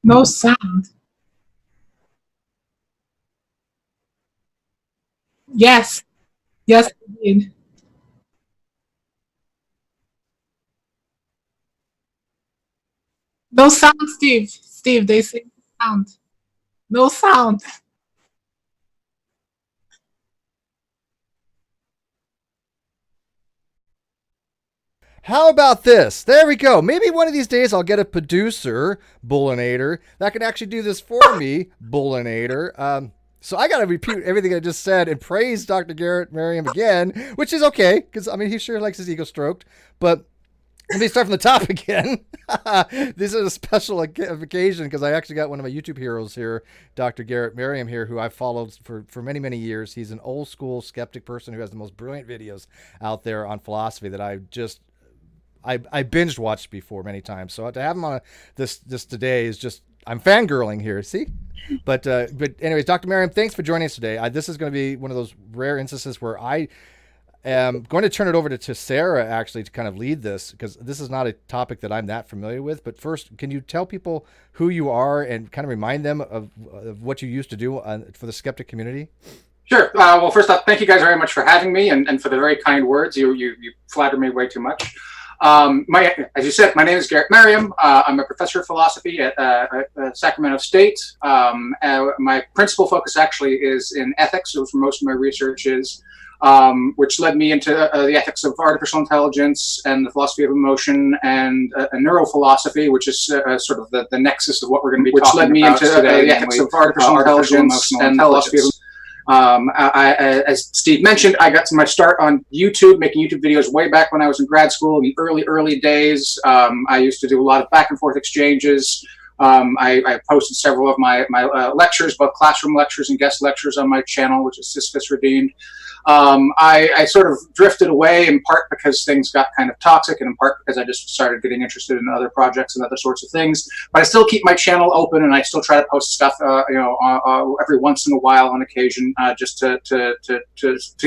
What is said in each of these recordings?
No sound. Yes. Yes, indeed. No sound, Steve. Steve, they say no sound. No sound. How about this? There we go. Maybe one of these days I'll get a producer, Bullinator, that can actually do this for me, Bullinator. So I got to repeat everything I just said and praise Dr. Garret Merriam again, which is okay because I mean he sure likes his ego stroked. But let me start from the top again. This is a special occasion because I actually got one of my YouTube heroes here, Dr. Garret Merriam here, who I've followed for many, many years. He's an old school skeptic person who has the most brilliant videos out there on philosophy that I binged watched before many times. So to have him on this today is just I'm fangirling here. See, but anyways, Dr. Merriam, thanks for joining us today. This is going to be one of those rare instances where I am going to turn it over to Sarah actually to kind of lead this because this is not a topic that I'm that familiar with. But first, can you tell people who you are and kind of remind them of what you used to do for the skeptic community? Sure. Well, first off, thank you guys very much for having me and for the very kind words. You flatter me way too much. As you said, my name is Garret Merriam. I'm a professor of philosophy at Sacramento State. My principal focus actually is in ethics, so for most of my research is, which led me into the ethics of artificial intelligence and the philosophy of emotion and neurophilosophy, which is sort of the nexus of what we're going to be talking about today. Which led me into the ethics of artificial intelligence and the philosophy of as Steve mentioned, I got to my start on YouTube, making YouTube videos way back when I was in grad school in the early days. I used to do a lot of back and forth exchanges. I posted several of my lectures, both classroom lectures and guest lectures on my channel, which is Sisyphus Redeemed. I sort of drifted away in part because things got kind of toxic and in part because I just started getting interested in other projects and other sorts of things. But I still keep my channel open and I still try to post stuff, every once in a while on occasion, just to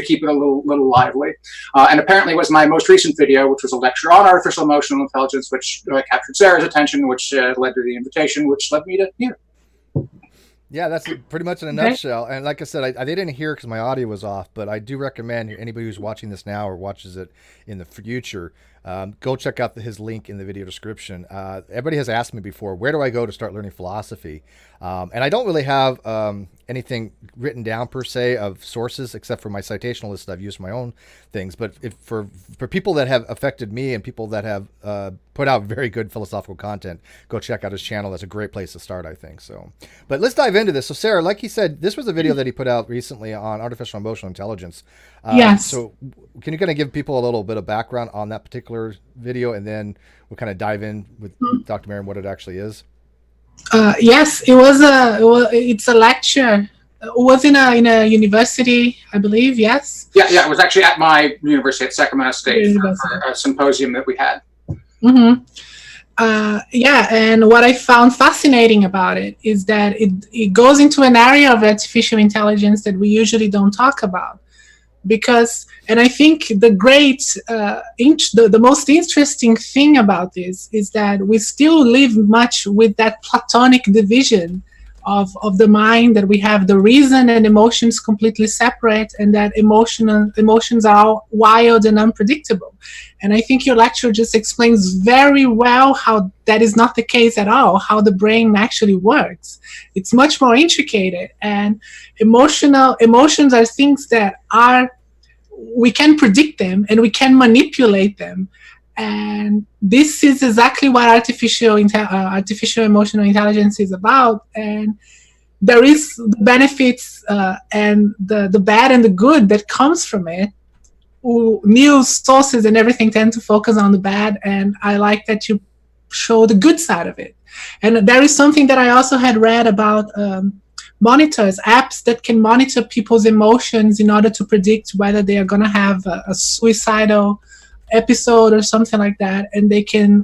keep it a little lively. And apparently it was my most recent video, which was a lecture on artificial emotional intelligence, which captured Sarah's attention, which led to the invitation, which led me to here. Yeah, that's pretty much in a nutshell. And like I said, I didn't hear because my audio was off, but I do recommend anybody who's watching this now or watches it in the future, go check out his link in the video description. Everybody has asked me before, where do I go to start learning philosophy? And I don't really have anything written down per se of sources except for my citational list. I've used my own things, but for people that have affected me and people that have put out very good philosophical content, go check out his channel. That's a great place to start, I think. So, but let's dive into this. So Sarah, like he said, this was a video that he put out recently on artificial emotional intelligence. Yes. So can you kind of give people a little bit of background on that particular video, and then we'll kind of dive in with Dr. Merriam what it actually is? Yes, it's a lecture. It was in a university, I believe. Yes. Yeah. It was actually at my university at Sacramento State for a symposium that we had. Mm-hmm. Yeah, and what I found fascinating about it is that it goes into an area of artificial intelligence that we usually don't talk about. And I think the most interesting thing about this is that we still live much with that Platonic division of the mind, that we have the reason and emotions completely separate, and that emotions are wild and unpredictable. And I think your lecture just explains very well how that is not the case at all, how the brain actually works. It's much more intricate, and emotions are things that we can predict them and we can manipulate them. And this is exactly what artificial emotional intelligence is about. And there is the benefits and the bad and the good that comes from it. News sources and everything tend to focus on the bad, and I like that you show the good side of it. And there is something that I also had read about monitors, apps that can monitor people's emotions in order to predict whether they are going to have a suicidal episode or something like that, and they can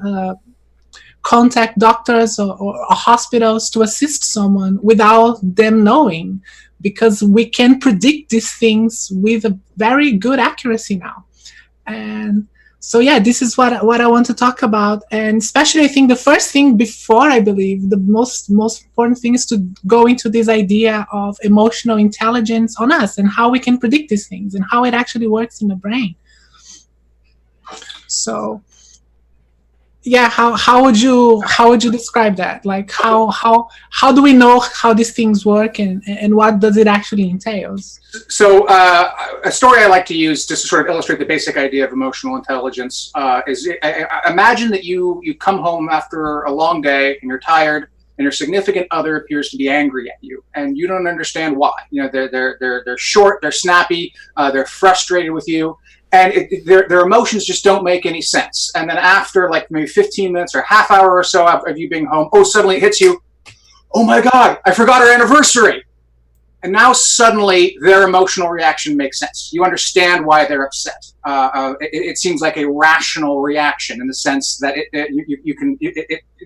contact doctors or hospitals to assist someone without them knowing, because we can predict these things with a very good accuracy now. And So yeah, this is what I want to talk about, and especially I think the first thing, before I believe the most important thing, is to go into this idea of emotional intelligence on us and how we can predict these things and how it actually works in the brain. So yeah, how would you describe that? Like how do we know how these things work, and what does it actually entails? So a story I like to use just to sort of illustrate the basic idea of emotional intelligence is imagine that you come home after a long day and you're tired, and your significant other appears to be angry at you, and you don't understand why. You know, they're short, they're snappy, they're frustrated with you, and their emotions just don't make any sense. And then after like maybe 15 minutes or half hour or so of you being home, suddenly it hits you, oh my God, I forgot our anniversary. And now suddenly their emotional reaction makes sense. You understand why they're upset. It seems like a rational reaction in the sense that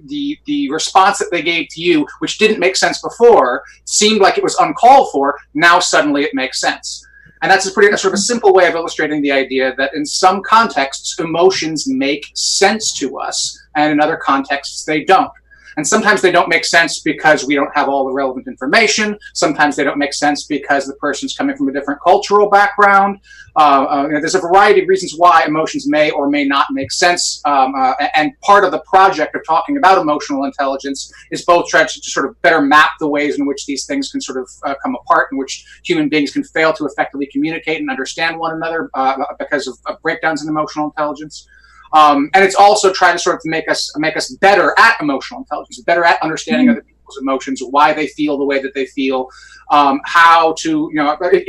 the response that they gave to you, which didn't make sense before, seemed like it was uncalled for. Now suddenly it makes sense. And that's a sort of a simple way of illustrating the idea that in some contexts, emotions make sense to us, and in other contexts, they don't. And sometimes they don't make sense because we don't have all the relevant information. Sometimes they don't make sense because the person's coming from a different cultural background. There's a variety of reasons why emotions may or may not make sense. And part of the project of talking about emotional intelligence is both trying to sort of better map the ways in which these things can sort of come apart, in which human beings can fail to effectively communicate and understand one another because of breakdowns in emotional intelligence. And it's also trying to sort of make us better at emotional intelligence, better at understanding other people's emotions, why they feel the way that they feel, how to,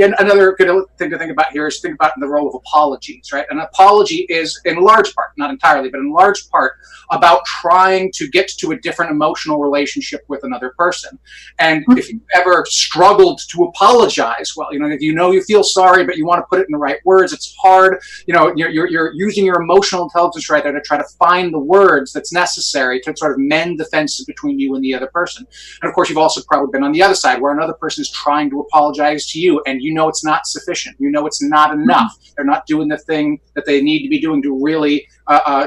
and another good thing to think about here is think about the role of apologies, right? An apology is in large part, not entirely, but in large part about trying to get to a different emotional relationship with another person. And if you've ever struggled to apologize, well, if you feel sorry, but you want to put it in the right words, it's hard. You're using your emotional intelligence right there to try to find the words that's necessary to sort of mend the fences between you and the other person. And of course, you've also probably been on the other side where another person is trying to apologize to you, and it's not sufficient. It's not enough. They're not doing the thing that they need to be doing to really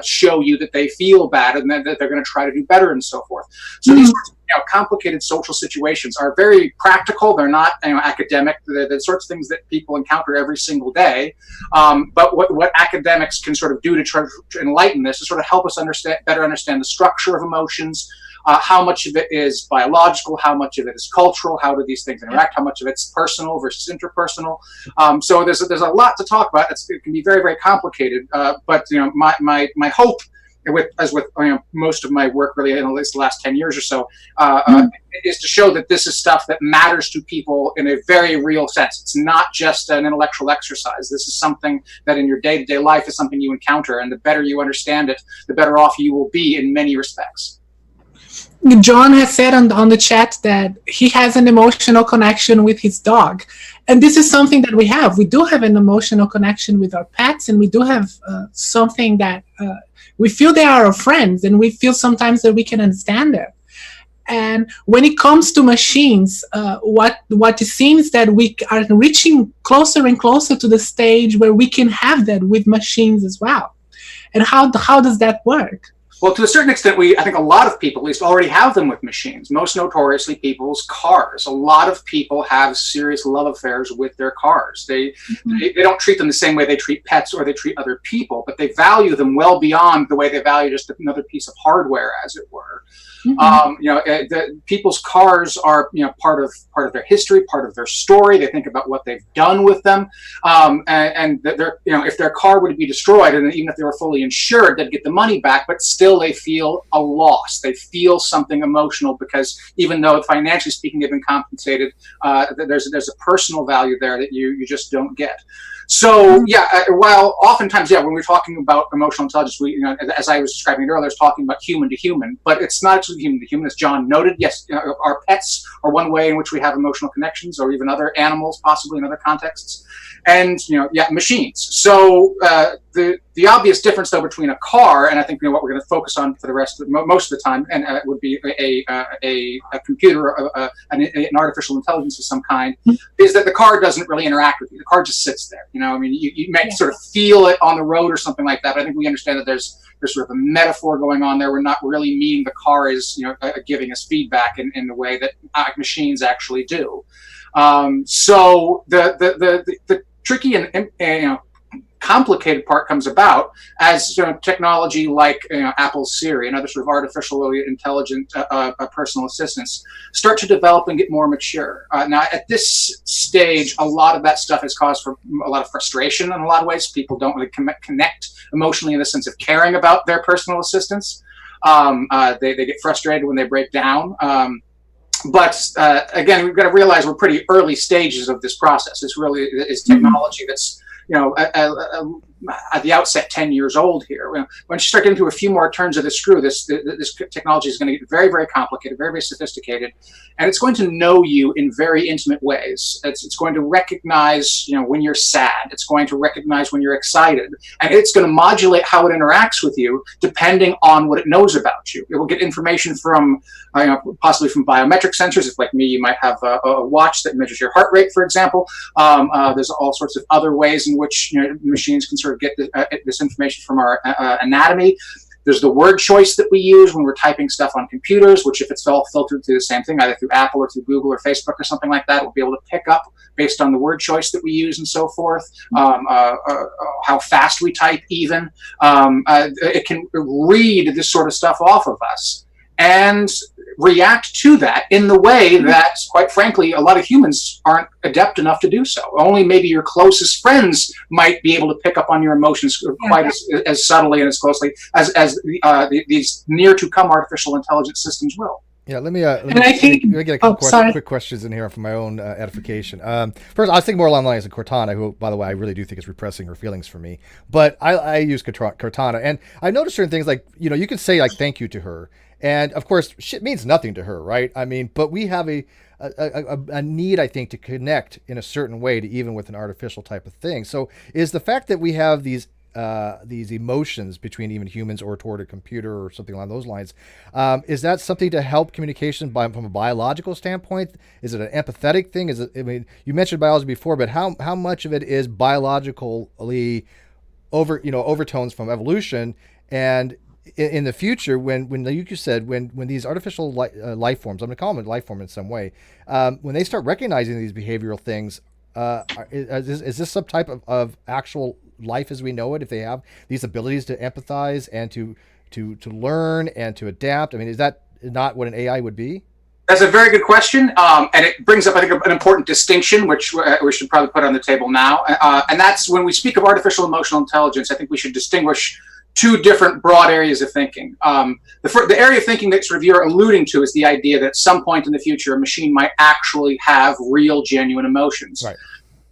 show you that they feel bad and that they're going to try to do better and so forth. So these sorts of complicated social situations are very practical. They're not academic. They're the sorts of things that people encounter every single day. But what academics can sort of do to try to enlighten this is sort of help us better understand the structure of emotions, how much of it is biological, how much of it is cultural, how do these things interact, how much of it's personal versus interpersonal. So there's a lot to talk about. It can be very, very complicated. But my hope, as with most of my work really in at least the last 10 years or so, is to show that this is stuff that matters to people in a very real sense. It's not just an intellectual exercise. This is something that in your day-to-day life is something you encounter, and the better you understand it, the better off you will be in many respects. John has said on the chat that he has an emotional connection with his dog. And this is something that we have. We do have an emotional connection with our pets, and we do have something that we feel they are our friends, and we feel sometimes that we can understand them. And when it comes to machines, what it seems that we are reaching closer and closer to the stage where we can have that with machines as well. And how does that work? Well, to a certain extent, I think a lot of people at least already have them with machines, most notoriously people's cars. A lot of people have serious love affairs with their cars. They don't treat them the same way they treat pets or they treat other people, but they value them well beyond the way they value just another piece of hardware, as it were. People's cars are part of their history, part of their story. They think about what they've done with them, and if their car would be destroyed, and even if they were fully insured, they'd get the money back. But still, they feel a loss. They feel something emotional because even though financially speaking they've been compensated, there's a personal value there that you just don't get. So while oftentimes when we're talking about emotional intelligence, we as I was describing it earlier, it's talking about human to human, but it's not actually human to human, as John noted. Yes, our pets are one way in which we have emotional connections, or even other animals, possibly in other contexts, and machines. So the obvious difference though between a car and I think what we're going to focus on for the rest of most of the time, and would be a computer, an artificial intelligence of some kind, is that the car doesn't really interact with you. The car just sits there. I mean, you might sort of feel it on the road or something like that. But I think we understand that there's sort of a metaphor going on there. We're not really meaning the car is giving us feedback in the way that machines actually do. So the tricky and complicated part comes about as technology like Apple's Siri and other sort of artificially intelligent personal assistants start to develop and get more mature. Now, at this stage, a lot of that stuff has caused for a lot of frustration in a lot of ways. People don't really connect emotionally in the sense of caring about their personal assistants. They get frustrated when they break down. But again, we've got to realize we're pretty early stages of this process. It's really is technology that's at the outset 10 years old here. Once you start getting to a few more turns of the screw, this technology is going to get very, very complicated, very, very sophisticated, and it's going to know you in very intimate ways. It's going to recognize when you're sad. It's going to recognize when you're excited, and it's going to modulate how it interacts with you depending on what it knows about you. It will get information from possibly from biometric sensors. If like me, you might have a watch that measures your heart rate, for example. There's all sorts of other ways in which machines can sort of get this information from our anatomy. There's the word choice that we use when we're typing stuff on computers, which if it's all filtered through the same thing, either through Apple or through Google or Facebook or something like that, we'll be able to pick up based on the word choice that we use and so forth, how fast we type even. It can read this sort of stuff off of us and react to that in the way that, quite frankly, a lot of humans aren't adept enough to do so. Only maybe your closest friends might be able to pick up on your emotions quite as subtly and as closely as these near-to-come artificial intelligence systems will. Yeah, let me get a couple quick questions in here for my own edification. First, I was thinking more along the lines of Cortana, who, by the way, I really do think is repressing her feelings for me. But I use Cortana, and I noticed certain things like, you can say like thank you to her. And of course, shit means nothing to her, right? I mean, but we have a need, I think, to connect in a certain way to even with an artificial type of thing. So is the fact that we have these emotions between even humans or toward a computer or something along those lines, is that something to help communication from a biological standpoint? Is it an empathetic thing? Is it? I mean, you mentioned biology before, but how much of it is biologically overtones from evolution? And in the future, when like you said, when these artificial life forms, I'm going to call them a life form in some way, when they start recognizing these behavioral things, is this some type of actual life as we know it? If they have these abilities to empathize and to learn and to adapt, I mean, is that not what an AI would be? That's a very good question, and it brings up, I think, an important distinction, which we should probably put on the table now, and that's when we speak of artificial emotional intelligence, I think we should distinguish two different broad areas of thinking. The area of thinking that sort of you're alluding to is the idea that at some point in the future, a machine might actually have real, genuine emotions. Right.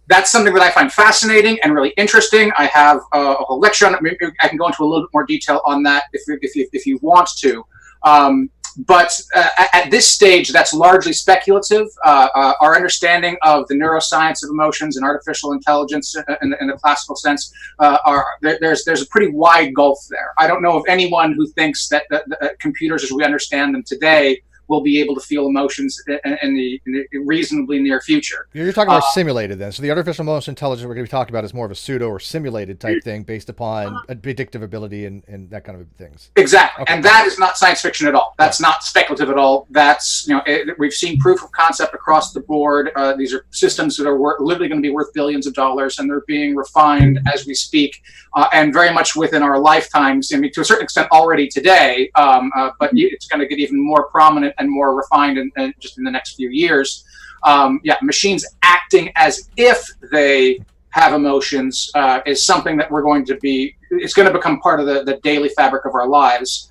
That's something that I find fascinating and really interesting. I have a whole lecture on it. I can go into a little bit more detail on that if you want to. But at this stage, that's largely speculative. Our understanding of the neuroscience of emotions and artificial intelligence in the classical sense, there's a pretty wide gulf there. I don't know of anyone who thinks that computers as we understand them today will be able to feel emotions in the reasonably near future. You're talking about simulated then. So the artificial emotional intelligence we're going to be talking about is more of a pseudo or simulated type thing based upon a predictive ability and that kind of things. Exactly. Okay. And that is not science fiction at all. That's not speculative at all. That's, we've seen proof of concept across the board. These are systems that are literally going to be worth billions of dollars, and they're being refined as we speak, and very much within our lifetimes. I mean, to a certain extent already today, but it's going to get even more prominent and more refined and just in the next few years. Machines acting as if they have emotions is something that it's going to become part of the daily fabric of our lives.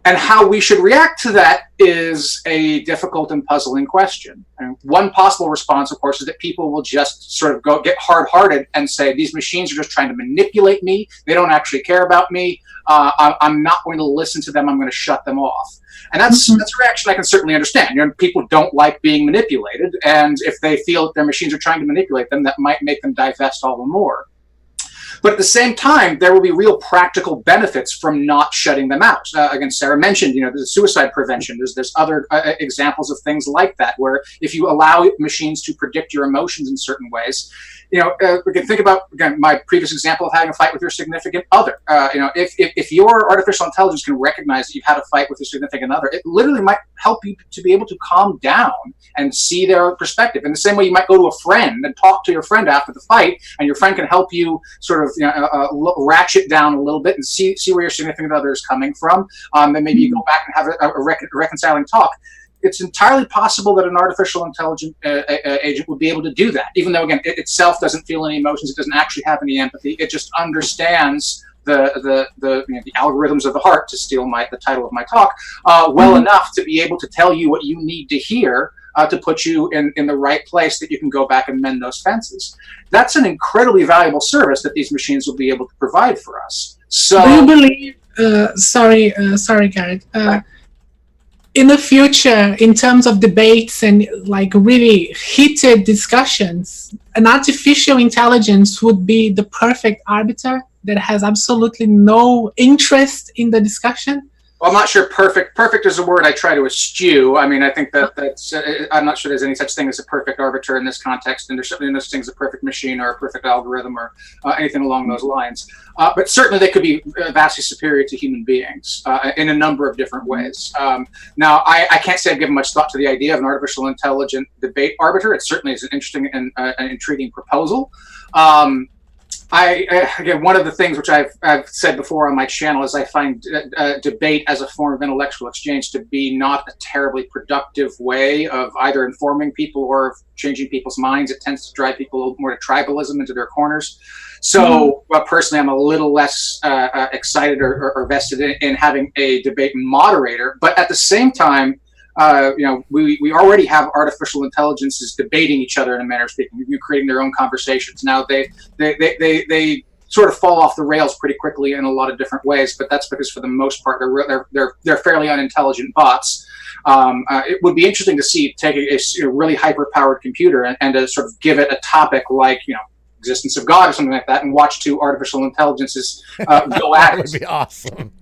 And how we should react to that is a difficult and puzzling question. And one possible response, of course, is that people will just sort of get hard-hearted and say, these machines are just trying to manipulate me. They don't actually care about me. I'm not going to listen to them. I'm going to shut them off. And that's a reaction I can certainly understand. People don't like being manipulated, and if they feel that their machines are trying to manipulate them, that might make them divest all the more. But at the same time, there will be real practical benefits from not shutting them out. Again, Sarah mentioned, there's suicide prevention. There's other examples of things like that, where if you allow machines to predict your emotions in certain ways, we can think about, again, my previous example of having a fight with your significant other. If your artificial intelligence can recognize that you've had a fight with your significant other, it literally might help you to be able to calm down and see their perspective. In the same way you might go to a friend and talk to your friend after the fight, and your friend can help you sort of ratchet down a little bit and see where your significant other is coming from. And maybe you go back and have a reconciling talk. It's entirely possible that an artificial intelligent agent would be able to do that, even though, again, it itself doesn't feel any emotions. It doesn't actually have any empathy. It just understands the algorithms of the heart, to steal the title of my talk, well enough to be able to tell you what you need to hear to put you in the right place, that you can go back and mend those fences. That's an incredibly valuable service that these machines will be able to provide for us. So, do you believe? Sorry, Garret. In the future, in terms of debates and like really heated discussions, an artificial intelligence would be the perfect arbiter that has absolutely no interest in the discussion? Well, I'm not sure perfect is a word I try to eschew. I mean, I think that's, I'm not sure there's any such thing as a perfect arbiter in this context, and there's certainly no such thing as a perfect machine or a perfect algorithm or anything along those lines. But certainly they could be vastly superior to human beings in a number of different ways. Now, I can't say I've given much thought to the idea of an artificial intelligent debate arbiter. It certainly is an interesting and an intriguing proposal. Again, one of the things which I've said before on my channel is I find debate as a form of intellectual exchange to be not a terribly productive way of either informing people or of changing people's minds. It tends to drive people more to tribalism, into their corners. So personally, I'm a little less excited or vested in having a debate moderator. But at the same time, we already have artificial intelligences debating each other in a manner of speaking, creating their own conversations. Now they sort of fall off the rails pretty quickly in a lot of different ways, but that's because for the most part they're fairly unintelligent bots. It would be interesting to take a really hyper-powered computer and to sort of give it a topic like existence of God or something like that, and watch two artificial intelligences go at it. That would be awesome.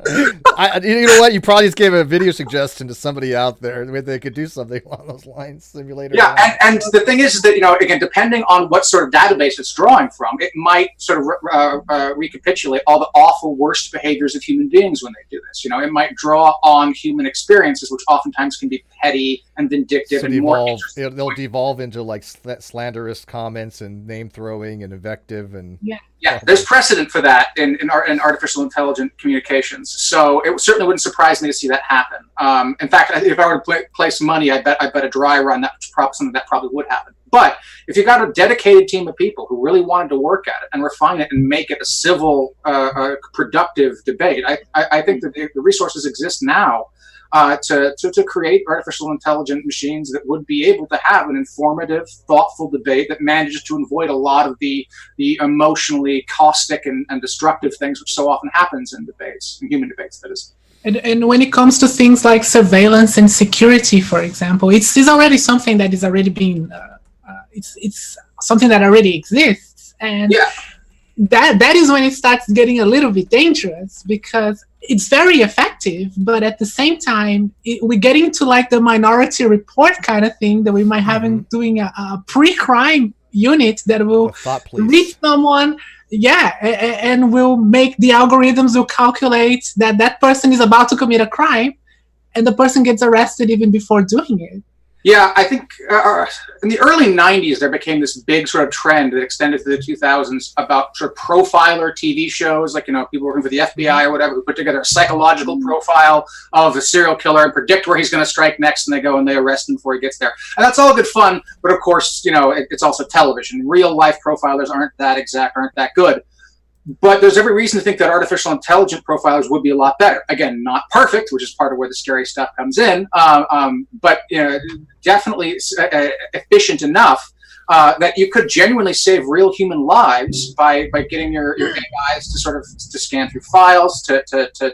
You know what? You probably just gave a video suggestion to somebody out there. They could do something along those lines. Simulator. Yeah, and the thing is that again, depending on what sort of database it's drawing from, it might sort of recapitulate all the awful worst behaviors of human beings when they do this. It might draw on human experiences, which oftentimes can be petty and vindictive, and they'll devolve into like slanderous comments and name throwing and invective and there's precedent for that in artificial intelligent communications. So it certainly wouldn't surprise me to see that happen. In fact, if I were to place money, I bet a dry run that's something that probably would happen. But if you got a dedicated team of people who really wanted to work at it and refine it and make it a civil, productive debate, I think that the resources exist now to create artificial intelligent machines that would be able to have an informative, thoughtful debate that manages to avoid a lot of the emotionally caustic and destructive things which so often happens in debates, in human debates, that is. And when it comes to things like surveillance and security, for example, it's already something that is already being, it's something that already exists. And that is when it starts getting a little bit dangerous, because it's very effective, but at the same time, we're getting to like the Minority Report kind of thing that we might have in doing a pre-crime unit that will reach someone, and will make the algorithms will calculate that person is about to commit a crime, and the person gets arrested even before doing it. Yeah, I think in the early 90s, there became this big sort of trend that extended to the 2000s about sort of profiler TV shows, like, people working for the FBI or whatever, who put together a psychological profile of a serial killer and predict where he's going to strike next, and they go and they arrest him before he gets there. And that's all good fun, but of course, it's also television. Real life profilers aren't that good. But there's every reason to think that artificial intelligent profilers would be a lot better. Again, not perfect, which is part of where the scary stuff comes in, but definitely efficient enough that you could genuinely save real human lives by getting your AIs to sort of to scan through files, to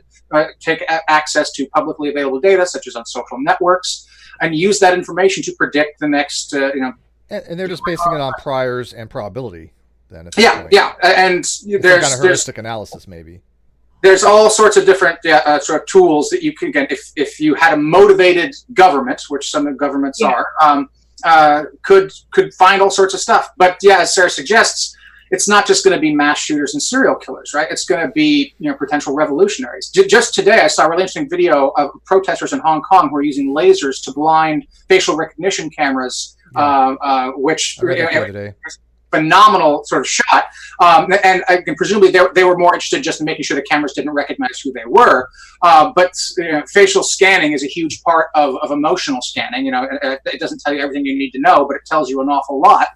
take access to publicly available data, such as on social networks, and use that information to predict the next. And they're just basing it on priors and probability. then at this Yeah, point. yeah, and It's some there's kind of heuristic analysis, maybe. there's all sorts of different sort of tools that you can, again, if you had a motivated government, which some governments are, could find all sorts of stuff. But yeah, as Sarah suggests, it's not just going to be mass shooters and serial killers, right? It's going to be, you know, potential revolutionaries. Just today, I saw a really interesting video of protesters in Hong Kong who are using lasers to blind facial recognition cameras, which I read that the other day. phenomenal sort of shot. And presumably they were more interested just in making sure the cameras didn't recognize who they were. But you know, facial scanning is a huge part of emotional scanning. You know, it doesn't tell you everything you need to know, but it tells you an awful lot.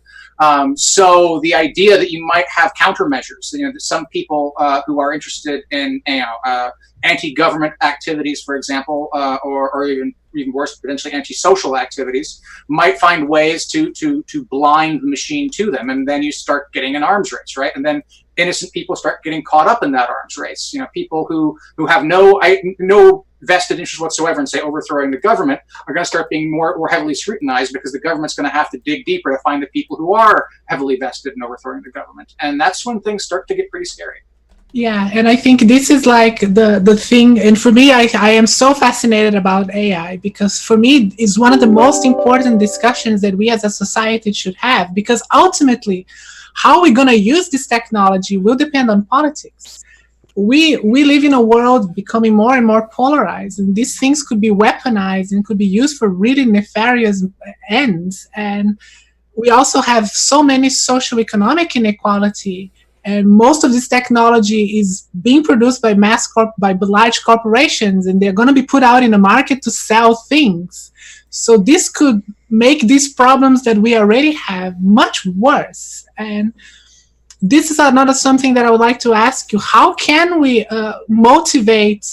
So the idea that you might have countermeasures, you know, that some people who are interested in, anti-government activities, for example, or even worse, potentially antisocial activities, might find ways to blind the machine to them, and then you start getting an arms race, right? And then innocent people start getting caught up in that arms race. You know, people who have no vested interest whatsoever in, say, overthrowing the government are going to start being more heavily scrutinized, because the government's going to have to dig deeper to find the people who are heavily vested in overthrowing the government, and that's when things start to get pretty scary. Yeah, and I think this is like the thing, and for me, I am so fascinated about AI, because for me, it's one of the most important discussions that we as a society should have, because ultimately, how we're going to use this technology will depend on politics. We live in a world becoming more and more polarized, and these things could be weaponized and could be used for really nefarious ends. And we also have so many socioeconomic inequality, and most of this technology is being produced by by large corporations, and they're going to be put out in the market to sell things. So this could make these problems that we already have much worse. And this is another something that I would like to ask you. How can we motivate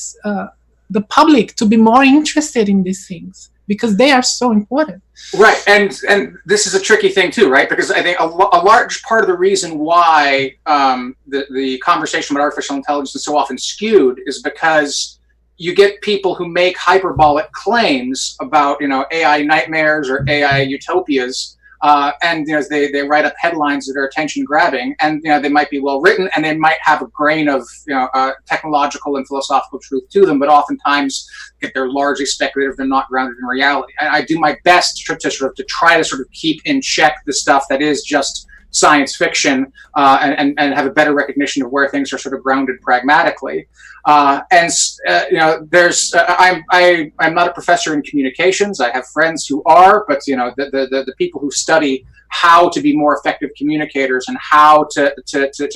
the public to be more interested in these things? Because they are so important. Right, and this is a tricky thing too, right? Because I think a large part of the reason why the conversation about artificial intelligence is so often skewed is because you get people who make hyperbolic claims about, you know, AI nightmares or AI utopias, and you know, they write up headlines that are attention grabbing, and you know, they might be well written, and they might have a grain of, you know, technological and philosophical truth to them, but oftentimes they're largely speculative. They're not grounded in reality. And I do my best to try to keep in check the stuff that is just science fiction, and have a better recognition of where things are sort of grounded pragmatically. You know, there's I'm not a professor in communications. I have friends who are, but you know, the people who study how to be more effective communicators and how to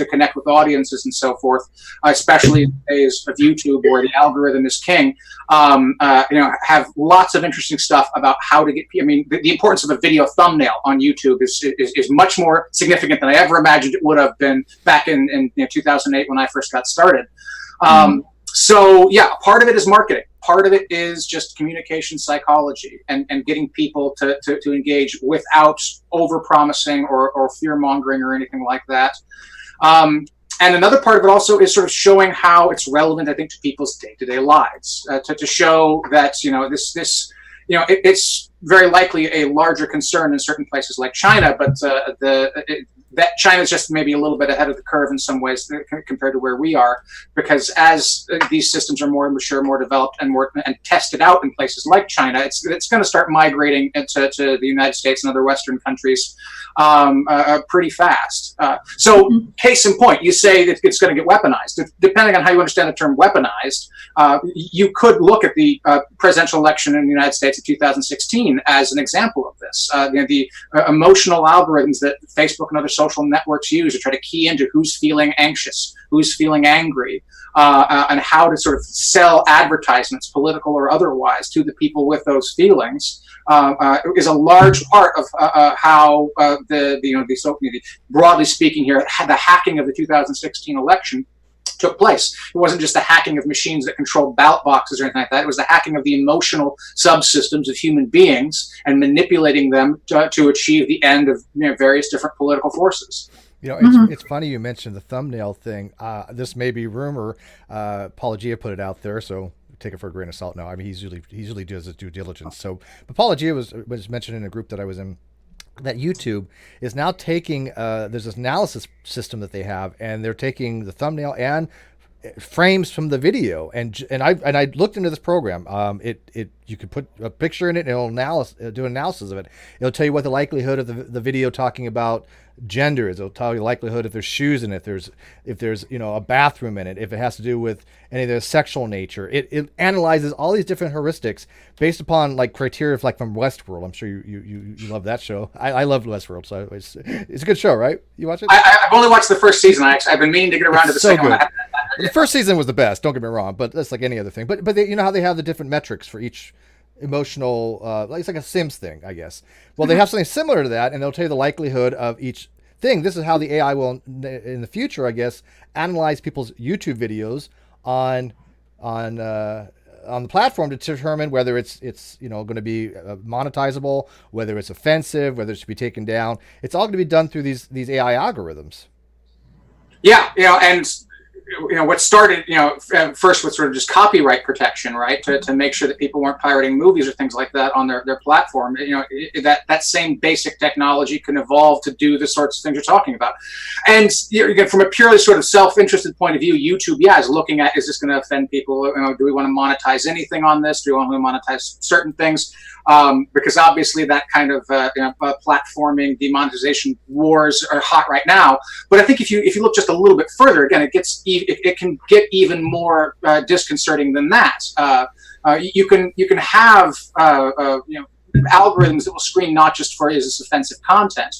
connect with audiences and so forth, especially in the days of YouTube where the algorithm is king, you know, have lots of interesting stuff about how to get. I mean, the importance of a video thumbnail on YouTube is much more significant than I ever imagined it would have been back in you know, 2008 when I first got started. So yeah, part of it is marketing. Part of it is just communication psychology and getting people to engage without over-promising or fear-mongering or anything like that. And another part of it also is sort of showing how it's relevant, I think, to people's day-to-day lives, to show that, you know, this you know, it's very likely a larger concern in certain places like China, but that China's just maybe a little bit ahead of the curve in some ways compared to where we are, because as these systems are more mature, more developed, and tested out in places like China, it's going to start migrating to the United States and other Western countries pretty fast. So, case in point, you say that it's going to get weaponized. Depending on how you understand the term weaponized, you could look at the presidential election in the United States of 2016 as an example of this. You know, the emotional algorithms that Facebook and other social networks use to try to key into who's feeling anxious, who's feeling angry, and how to sort of sell advertisements, political or otherwise, to the people with those feelings, is a large part of how broadly speaking here, the hacking of the 2016 election took place. It wasn't just the hacking of machines that controlled ballot boxes or anything like that. It was the hacking of the emotional subsystems of human beings and manipulating them to achieve the end of, you know, various different political forces. You know, it's funny you mentioned the thumbnail thing. This may be rumor. Paul Gia put it out there, so take it for a grain of salt now. I mean, he usually does his due diligence. So, but Paul Gia was mentioned in a group that I was in that YouTube is now taking, there's this analysis system that they have, and they're taking the thumbnail and frames from the video, and I looked into this program. You could put a picture in it, and it'll do an analysis of it. It'll tell you what the likelihood of the video talking about gender is. It'll tell you the likelihood if there's shoes in it, if there's a bathroom in it, if it has to do with any of the sexual nature. It analyzes all these different heuristics based upon like criteria like from Westworld. I'm sure you love that show. I love Westworld, so it's a good show, right? You watch it? I've only watched the first season. I've been meaning to get around to the so second good. one. The first season was the best. Don't get me wrong, but that's like any other thing. But you know how they have the different metrics for each emotional, it's like a Sims thing, I guess. Well, they have something similar to that, and they'll tell you the likelihood of each thing. This is how the AI will, in the future, I guess, analyze people's YouTube videos on the platform to determine whether it's going to be monetizable, whether it's offensive, whether it should be taken down. It's all going to be done through these AI algorithms. Yeah, and what started, first with sort of just copyright protection, right? To make sure that people weren't pirating movies or things like that on their platform. That same basic technology can evolve to do the sorts of things you're talking about. And again, from a purely sort of self-interested point of view, YouTube, is looking at, is this going to offend people? Do we want to monetize anything on this? Do we want to monetize certain things? Because obviously that kind of platforming, demonetization wars are hot right now. But I think if you look just a little bit further, again, it can get even more disconcerting than that. You can have algorithms that will screen not just for is this offensive content,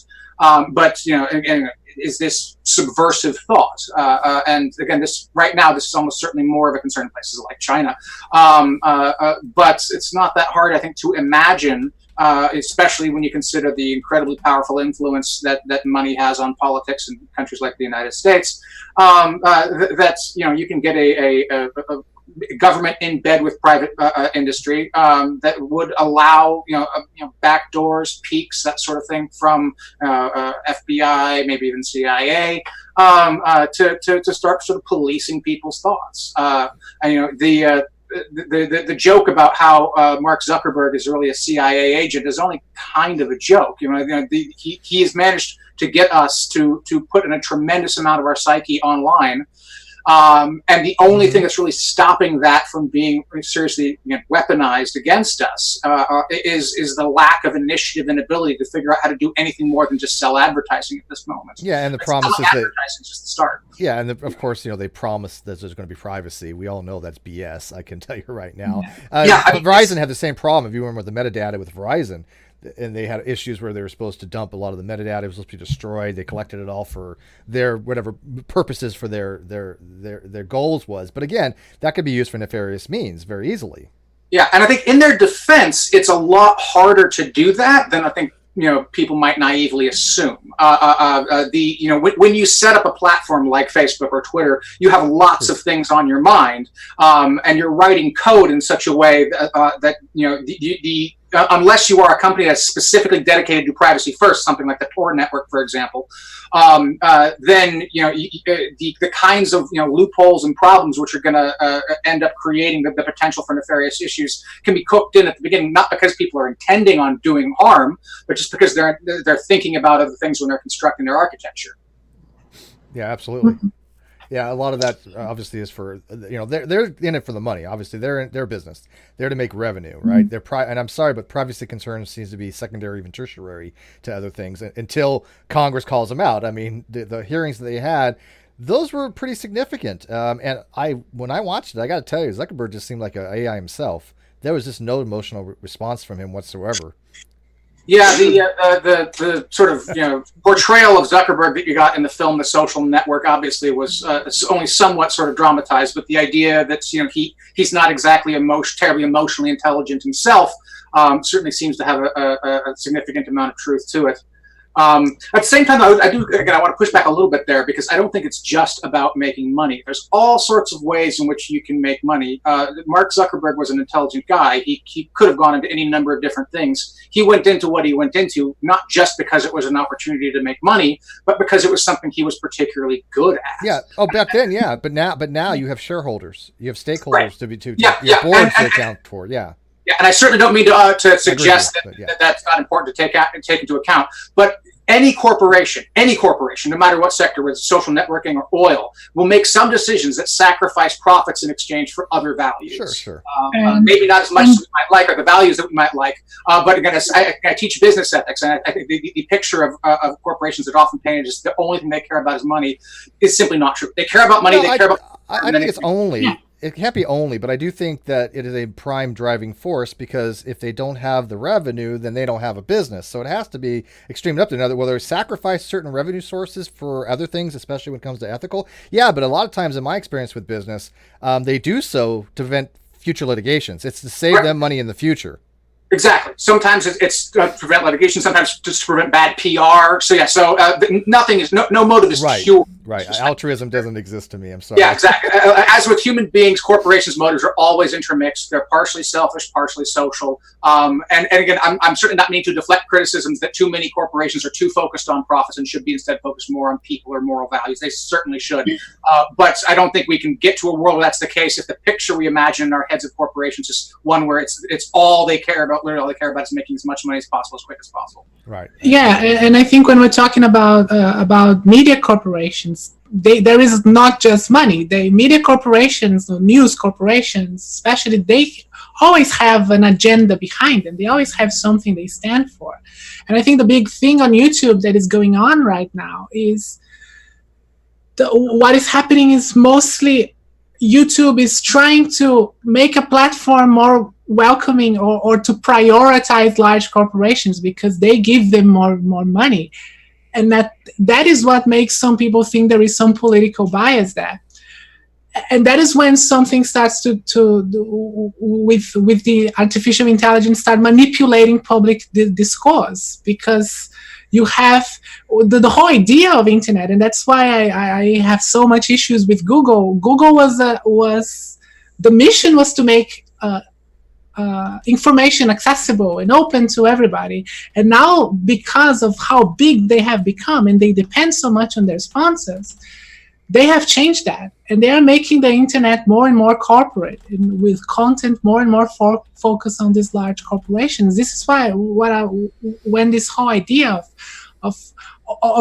but again, is this subversive thought? And again, this is almost certainly more of a concern in places like China. But it's not that hard, I think, to imagine, especially when you consider the incredibly powerful influence that money has on politics in countries like the United States. That you can get a government in bed with private industry that would allow backdoors, peaks, that sort of thing from FBI, maybe even CIA, to start sort of policing people's thoughts. The joke about how Mark Zuckerberg is really a CIA agent is only kind of a joke. He has managed to get us to put in a tremendous amount of our psyche online. And the only thing that's really stopping that from being seriously weaponized against us is the lack of initiative and ability to figure out how to do anything more than just sell advertising at this moment. Yeah, and the promise is that advertising is just the start. Yeah, and of course, they promise that there's going to be privacy. We all know that's BS. I can tell you right now. Verizon had the same problem. If you remember the metadata with Verizon, and they had issues where they were supposed to dump a lot of the metadata. It was supposed to be destroyed. They collected it all for their whatever purposes for their goals was. But again, that could be used for nefarious means very easily. Yeah, and I think in their defense, it's a lot harder to do that than I think people might naively assume. When you set up a platform like Facebook or Twitter, you have lots of things on your mind, and you're writing code in such a way that unless you are a company that's specifically dedicated to privacy first, something like the Tor network, for example, then the kinds of loopholes and problems which are going to end up creating the potential for nefarious issues can be cooked in at the beginning, not because people are intending on doing harm, but just because they're thinking about other things when they're constructing their architecture. Yeah, absolutely. Yeah, a lot of that obviously is for they're in it for the money. Obviously, they're in their business. They're to make revenue, right? And I'm sorry, but privacy concerns seems to be secondary, even tertiary to other things until Congress calls them out. I mean, the hearings that they had, those were pretty significant. And when I watched it, I got to tell you, Zuckerberg just seemed like an AI himself. There was just no emotional response from him whatsoever. Yeah, the sort of portrayal of Zuckerberg that you got in the film The Social Network obviously was only somewhat sort of dramatized, but the idea that he's not exactly terribly emotionally intelligent himself certainly seems to have a significant amount of truth to it. At the same time, I want to push back a little bit there because I don't think it's just about making money. There's all sorts of ways in which you can make money. Mark Zuckerberg was an intelligent guy. He could have gone into any number of different things. He went into what he went into, not just because it was an opportunity to make money, but because it was something he was particularly good at. Yeah. Oh, back then, yeah. But now you have shareholders. You have stakeholders right. your board to account for. Yeah. Yeah, and I certainly don't mean to suggest that, that that's not important to take into account. But any corporation, no matter what sector, whether it's social networking or oil, will make some decisions that sacrifice profits in exchange for other values. Sure. Maybe not as much as we might like, or the values that we might like. But again, I teach business ethics, and I think the picture of corporations that often painted as the only thing they care about is money is simply not true. They care about money. They care about. I think it's only. Yeah. It can't be only, but I do think that it is a prime driving force, because if they don't have the revenue, then they don't have a business. So it has to be extreme up to another, whether sacrifice certain revenue sources for other things, especially when it comes to ethical. Yeah, but a lot of times in my experience with business, they do so to prevent future litigations. It's to save them money in the future. Exactly. Sometimes it's to prevent litigation. Sometimes just to prevent bad PR. So nothing is no motive is pure. Right. Altruism doesn't exist to me. I'm sorry. Yeah, exactly. As with human beings, corporations' motives are always intermixed. They're partially selfish, partially social. And again, I'm certainly not meaning to deflect criticisms that too many corporations are too focused on profits and should be instead focused more on people or moral values. They certainly should. But I don't think we can get to a world where that's the case if the picture we imagine in our heads of corporations is one where it's all they care about. Literally all they care about is making as much money as possible, as quick as possible. Right. Yeah, and I think when we're talking about media corporations, there is not just money. Media corporations, news corporations, especially, they always have an agenda behind them. They always have something they stand for. And I think the big thing on YouTube that is going on right now is what is happening is mostly YouTube is trying to make a platform more welcoming or to prioritize large corporations because they give them more money. And that is what makes some people think there is some political bias there. And that is when something starts to with the artificial intelligence start manipulating public discourse, because you have the whole idea of internet, and that's why I have so much issues with Google. Google was the mission was to make information accessible and open to everybody. And now, because of how big they have become and they depend so much on their sponsors, they have changed that, and they are making the internet more and more corporate, and with content more and more focused on these large corporations. This is why when this whole idea of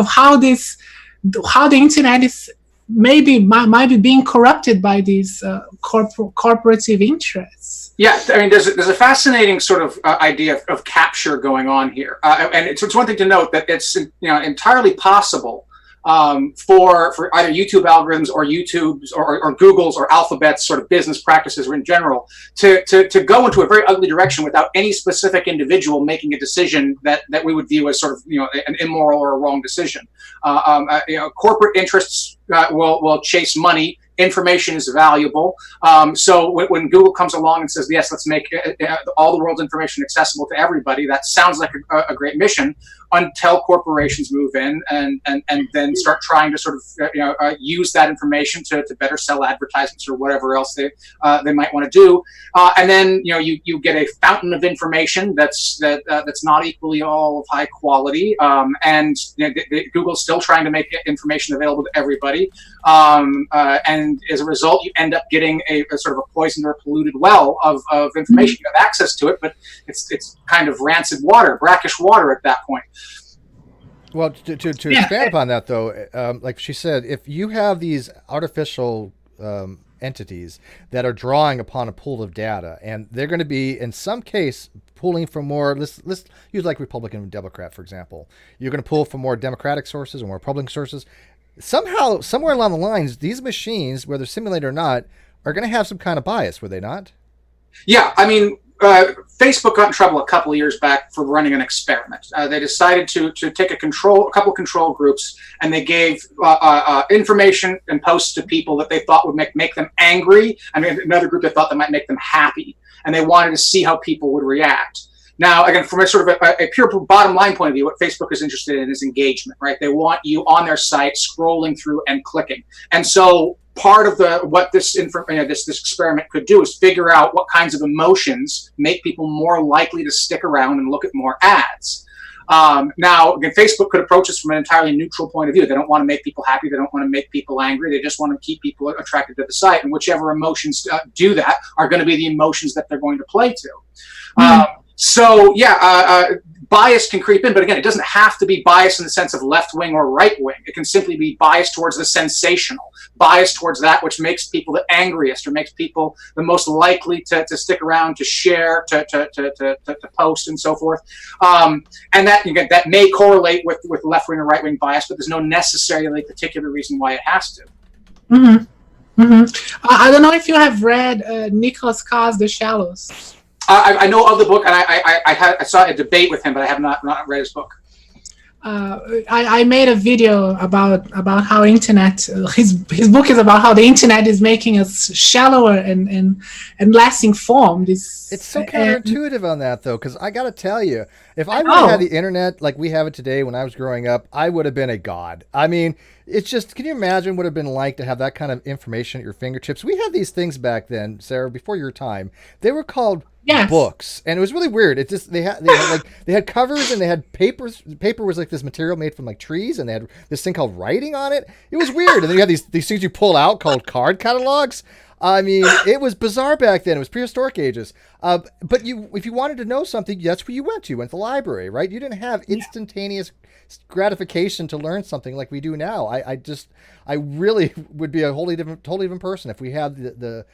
how the internet is might be being corrupted by these corporative interests. Yeah, I mean, there's a fascinating sort of idea of capture going on here, and it's one thing to note that it's entirely possible for either YouTube algorithms or YouTube's or Google's or Alphabet's sort of business practices in general to go into a very ugly direction without any specific individual making a decision that we would view as sort of an immoral or a wrong decision. Corporate interests will chase money. Information is valuable. So when Google comes along and says, yes, let's make all the world's information accessible to everybody, that sounds like a great mission, until corporations move in and then start trying to sort of use that information to better sell advertisements or whatever else they might want to do. And then you get a fountain of information that's not equally all of high quality. And Google's still trying to make information available to everybody. And as a result, you end up getting a sort of a poisoned or polluted well of information. You have access to it, but it's kind of rancid water, brackish water at that point. Well, to expand upon that, though, like she said, if you have these artificial entities that are drawing upon a pool of data, and they're going to be, in some case, pulling from more, let's use like Republican and Democrat, for example. You're going to pull from more Democratic sources or more Republican sources. Somehow, somewhere along the lines, these machines, whether simulated or not, are going to have some kind of bias, were they not? Yeah, I mean, Facebook got in trouble a couple of years back for running an experiment. They decided to take a couple of control groups, and they gave information and posts to people that they thought would make them angry, and another group they thought that might make them happy. And they wanted to see how people would react. Now, again, from a sort of a pure bottom line point of view, what Facebook is interested in is engagement, right? They want you on their site, scrolling through and clicking. And so part of what this experiment could do is figure out what kinds of emotions make people more likely to stick around and look at more ads. Now, again, Facebook could approach this from an entirely neutral point of view. They don't want to make people happy. They don't want to make people angry. They just want to keep people attracted to the site. And whichever emotions do that are going to be the emotions that they're going to play to. Bias can creep in, but again, it doesn't have to be bias in the sense of left wing or right wing. It can simply be bias towards the sensational, bias towards that which makes people the angriest or makes people the most likely to stick around, to share, to post, and so forth. And that may correlate with left wing or right wing bias, but there's no necessarily particular reason why it has to. Mm-hmm. Mm-hmm. I don't know if you have read Nicholas Carr's The Shallows. I know of the book, and I saw a debate with him, but I have not read his book. I made a video about how internet. His book is about how the internet is making us shallower and less informed. It's so counterintuitive on that, though, because I got to tell you, if I would have had the internet like we have it today when I was growing up, I would have been a god. I mean, it's just, can you imagine what it would have been like to have that kind of information at your fingertips? We had these things back then, Sarah, before your time. They were called books, and it was really weird. It just they had covers, and they had papers. The paper was like this material made from like trees, and they had this thing called writing on it. It was weird, and then you had these things you pull out called card catalogs. I mean, it was bizarre back then. It was prehistoric ages. But if you wanted to know something, that's where you went to. You went to the library, right? You didn't have instantaneous gratification to learn something like we do now. I really would be a totally different person if we had the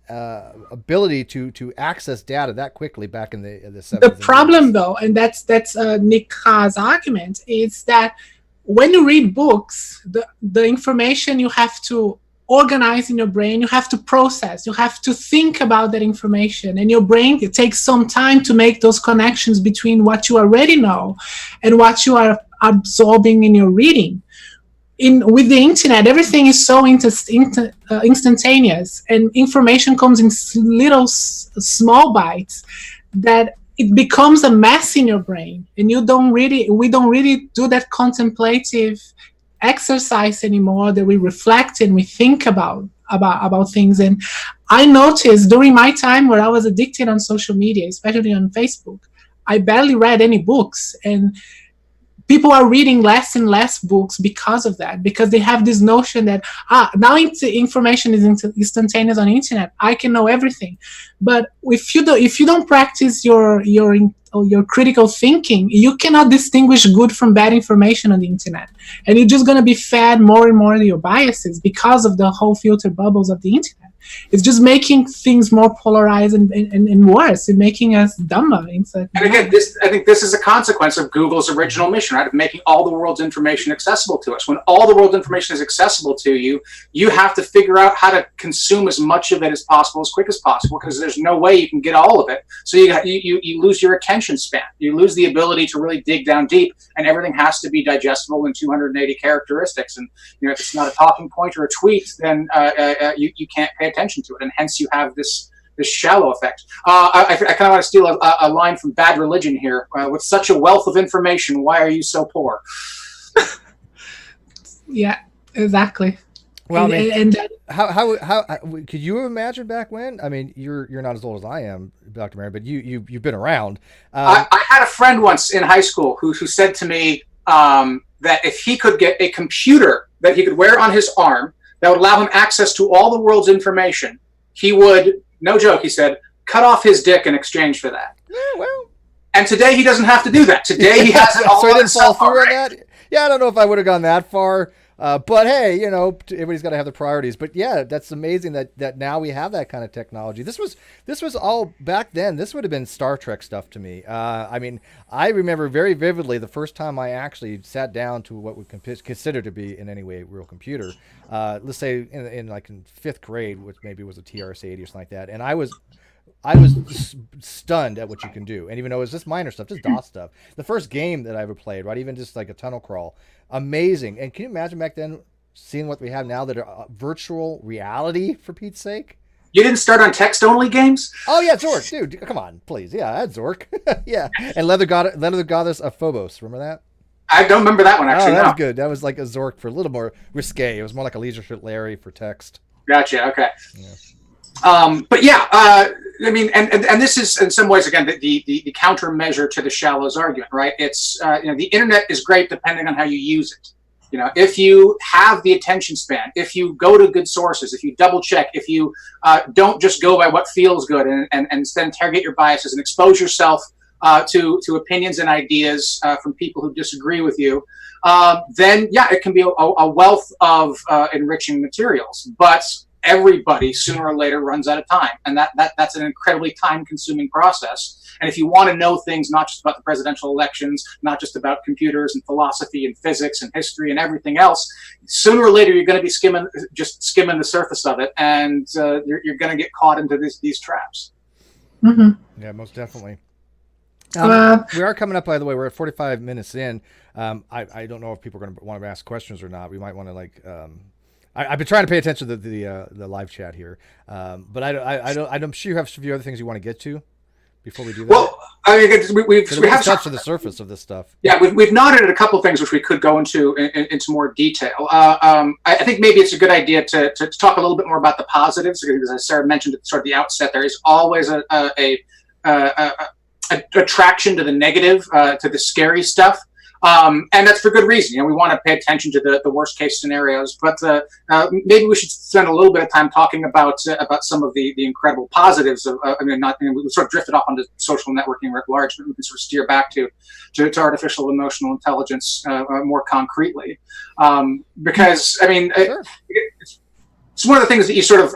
ability to access data that quickly back in the 70s. The problem, though, and that's Nick Carr's argument, is that when you read books, the information you have to organize in your brain, you have to process, you have to think about that information, and your brain, it takes some time to make those connections between what you already know and what you are absorbing in your reading. With the internet, everything is so instantaneous, and information comes in little small bites that it becomes a mess in your brain, and we don't really do that contemplative exercise anymore, that we reflect and we think about things. And I noticed during my time where I was addicted on social media, especially on Facebook, I barely read any books, and people are reading less and less books because of that, because they have this notion that now information is instantaneous on the internet. I can know everything, but if you don't practice your critical thinking, you cannot distinguish good from bad information on the internet, and you're just going to be fed more and more of your biases because of the whole filter bubbles of the internet. It's just making things more polarized and worse, and making us dumber. And again, I think this is a consequence of Google's original mission, right? Of making all the world's information accessible to us. When all the world's information is accessible to you, you have to figure out how to consume as much of it as possible, as quick as possible, because there's no way you can get all of it. So you lose your attention span. You lose the ability to really dig down deep, and everything has to be digestible in 280 characteristics. And if it's not a talking point or a tweet, then you can't pay attention to it, and hence you have this shallow effect. I kind of want to steal a line from Bad Religion here. With such a wealth of information, why are you so poor? Yeah, exactly. Well, I mean, how could you imagine back when? I mean, you're not as old as I am, Dr. Merriam, but you've been around. I had a friend once in high school who said to me that if he could get a computer that he could wear on his arm that would allow him access to all the world's information, he would, no joke, he said, cut off his dick in exchange for that. Yeah, well. And today he doesn't have to do that. Today he has it all. So he didn't fall through on that? Yeah, I don't know if I would have gone that far. But hey, everybody's got to have the priorities. But yeah, that's amazing that now we have that kind of technology. This was all back then. This would have been Star Trek stuff to me. I mean, I remember very vividly the first time I actually sat down to what would consider to be in any way a real computer. Let's say in fifth grade, which maybe was a TRS-80 or something like that, and I was stunned at what you can do. And even though it was just minor stuff, just DOS stuff. The first game that I ever played, right, even just like a tunnel crawl, amazing. And can you imagine back then seeing what we have now that are virtual reality, for Pete's sake? You didn't start on text-only games? Oh, yeah, Zork. Dude, come on, please. Yeah, I had Zork. Yeah. And Leather Goddess of Phobos. Remember that? I don't remember that one, actually. Oh, that was good. That was like a Zork for a little more risque. It was more like a Leisure Suit Larry for text. Gotcha, okay. Yeah. But yeah, I mean, and this is in some ways, again, the countermeasure to the shallows argument, right? It's, the internet is great depending on how you use it. If you have the attention span, if you go to good sources, if you double check, if you don't just go by what feels good and instead interrogate your biases and expose yourself to opinions and ideas from people who disagree with you, then yeah, it can be a wealth of enriching materials. But everybody sooner or later runs out of time, and that's an incredibly time-consuming process. And if you want to know things not just about the presidential elections, not just about computers and philosophy and physics and history and everything else, sooner or later you're going to be skimming the surface of it, and you're going to get caught into these traps. Mm-hmm. Yeah, most definitely. We are coming up, by the way. We're at 45 minutes in. I don't know if people are going to want to ask questions or not. We might want to I've been trying to pay attention to the live chat here, but I'm sure you have a few other things you want to get to before we do that. Well, I mean, we have touched on the surface of this stuff. Yeah, we've nodded at a couple of things which we could go into more detail. I think maybe it's a good idea to talk a little bit more about the positives, because as Sarah mentioned at sort of the outset, there is always a attraction to the negative, to the scary stuff. And that's for good reason. We want to pay attention to the worst case scenarios, but maybe we should spend a little bit of time talking about some of the incredible positives of. We sort of drifted off onto social networking at large, but we can sort of steer back to artificial emotional intelligence more concretely, because sure. It's one of the things that you sort of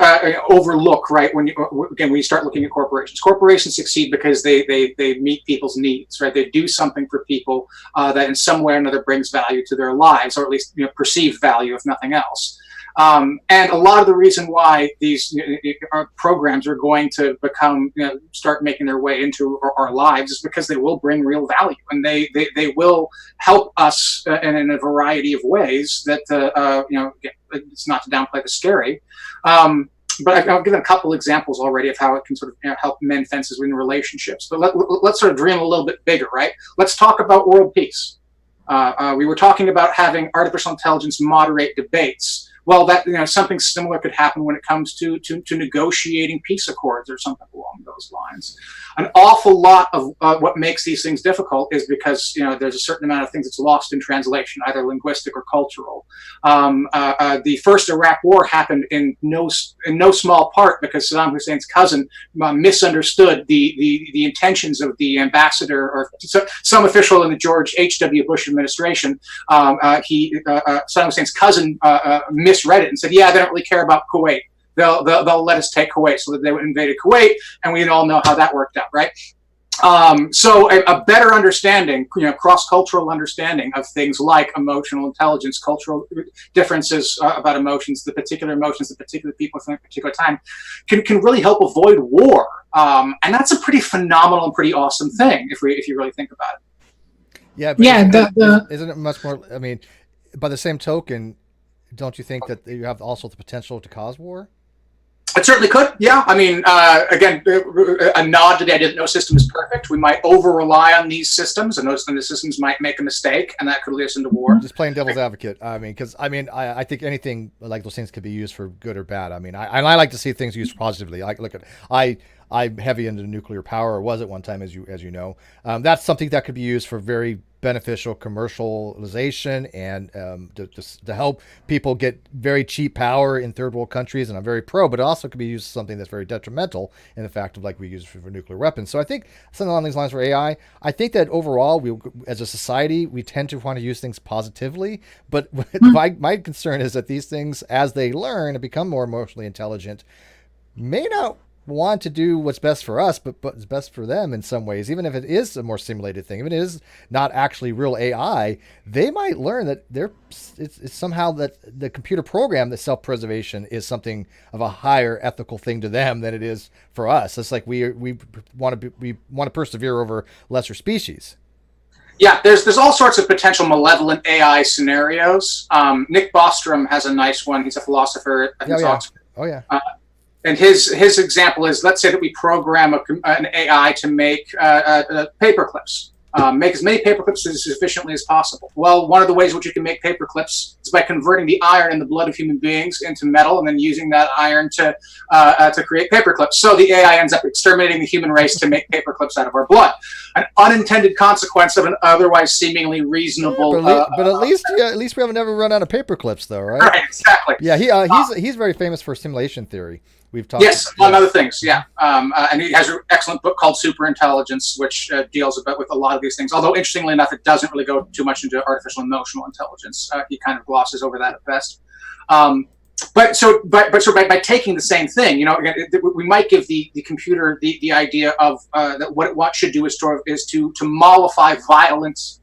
overlook, right? When you start looking at corporations. Corporations succeed because they meet people's needs, right? They do something for people that in some way or another brings value to their lives, or at least perceived value, if nothing else. And a lot of the reason why these programs are going to start making their way into our lives is because they will bring real value, and they will help us in a variety of ways that it's not to downplay the scary. But I've given a couple examples already of how it can sort of help mend fences within relationships. But let's sort of dream a little bit bigger, right? Let's talk about world peace. We were talking about having artificial intelligence moderate debates. Well, that something similar could happen when it comes to negotiating peace accords or something along those lines. An awful lot of what makes these things difficult is because there's a certain amount of things that's lost in translation, either linguistic or cultural. The first Iraq War happened in no small part because Saddam Hussein's cousin misunderstood the intentions of the ambassador or some official in the George H.W. Bush administration. Saddam Hussein's cousin misread it and said, "Yeah, they don't really care about Kuwait. They'll let us take Kuwait," so that they invaded Kuwait, and we all know how that worked out, right? So a better understanding, cross-cultural understanding of things like emotional intelligence, cultural differences about emotions, the particular emotions that particular people think at a particular time, can really help avoid war. And that's a pretty phenomenal and pretty awesome thing if you really think about it. Yeah, but isn't it much more? I mean, by the same token, don't you think that you have also the potential to cause war? It certainly could, yeah. I mean, again, a nod to the idea that no system is perfect. We might over-rely on these systems, and the systems might make a mistake, and that could lead us into war. Just playing devil's advocate. I mean, because I think anything like those things could be used for good or bad. I mean, I like to see things used positively. I'm heavy into nuclear power, or was at one time, as you know. That's something that could be used for very beneficial commercialization and to help people get very cheap power in third world countries, and I'm very pro, but it also could be used for something that's very detrimental in the fact of like we use for nuclear weapons. So I think something along these lines for AI, I think that overall we as a society we tend to want to use things positively, but my concern is that these things, as they learn and become more emotionally intelligent, may not want to do what's best for us, but it's best for them in some ways. Even if it is a more simulated thing, even if it is not actually real AI, they might learn that it's somehow that the computer program that self-preservation is something of a higher ethical thing to them than it is for us. It's like we want to persevere over lesser species. Yeah, there's all sorts of potential malevolent AI scenarios. Nick Bostrom has a nice one. He's a philosopher at Oxford. Oh yeah. And his example is, let's say that we program an AI to make paper clips. Make as many paper clips as efficiently as possible. Well, one of the ways in which you can make paper clips is by converting the iron in the blood of human beings into metal, and then using that iron to create paper clips. So the AI ends up exterminating the human race to make paper clips out of our blood. An unintended consequence of an otherwise seemingly reasonable. But at least we haven't ever run out of paper clips, though, right? Right, exactly. Yeah, he's very famous for stimulation theory. We've talked. Yes, among other things. Yeah, and he has an excellent book called Superintelligence, which deals with a lot of these things. Although interestingly enough, it doesn't really go too much into artificial emotional intelligence. He kind of glosses over that at best. But by taking the same thing, again, we might give the computer the idea of that what it should do is to mollify violent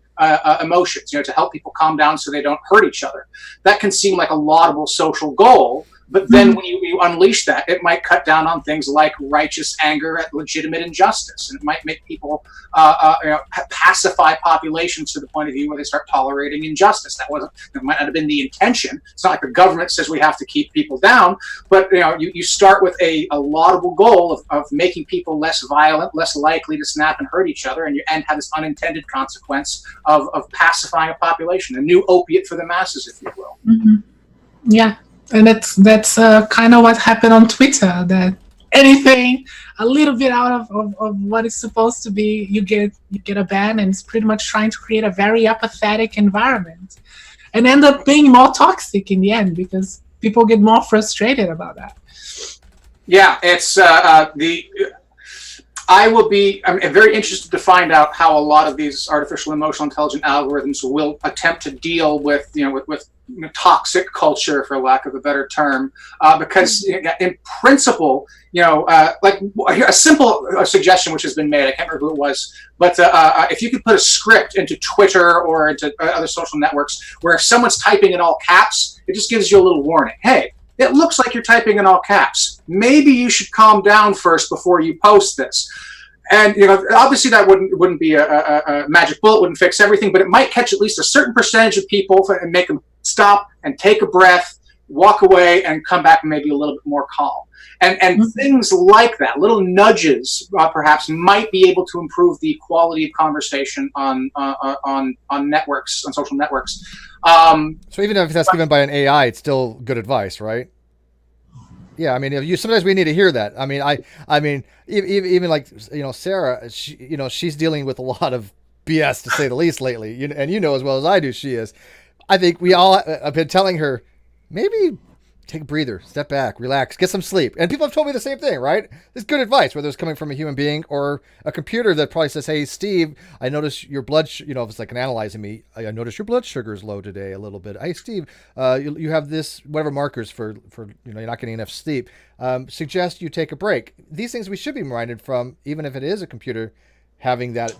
emotions, to help people calm down so they don't hurt each other. That can seem like a laudable social goal. But then when you unleash that, it might cut down on things like righteous anger at legitimate injustice. And it might make people pacify populations to the point of view where they start tolerating injustice. That might not have been the intention. It's not like the government says we have to keep people down. But you start with a laudable goal of making people less violent, less likely to snap and hurt each other, and you have this unintended consequence of pacifying a population, a new opiate for the masses, if you will. Mm-hmm. Yeah. And that's kind of what happened on Twitter, that anything a little bit out of what it's supposed to be, you get a ban, and it's pretty much trying to create a very apathetic environment and end up being more toxic in the end because people get more frustrated about that. Yeah, it's I'm very interested to find out how a lot of these artificial emotional intelligence algorithms will attempt to deal with toxic culture, for lack of a better term, because in principle, like a simple suggestion which has been made, I can't remember who it was, but if you could put a script into Twitter or into other social networks where if someone's typing in all caps, it just gives you a little warning. Hey, it looks like you're typing in all caps. Maybe you should calm down first before you post this. And obviously that wouldn't be a magic bullet, wouldn't fix everything, but it might catch at least a certain percentage of people and make them stop and take a breath, walk away, and come back maybe a little bit more calm. And things like that, little nudges, perhaps, might be able to improve the quality of conversation on networks, on social networks. So even if that's given by an AI, it's still good advice, right? Yeah, I mean, sometimes we need to hear that. I mean, even like Sarah, she's dealing with a lot of BS to say the least lately, and as well as I do, she is. I think we all have been telling her, maybe take a breather, step back, relax, get some sleep. And people have told me the same thing, right? It's good advice, whether it's coming from a human being or a computer that probably says, hey, Steve, I noticed your blood, if it's like an analyzing me, I noticed your blood sugar is low today a little bit. Hey, Steve, you have this, whatever markers for you're not getting enough sleep. Suggest you take a break. These things we should be reminded from, even if it is a computer having that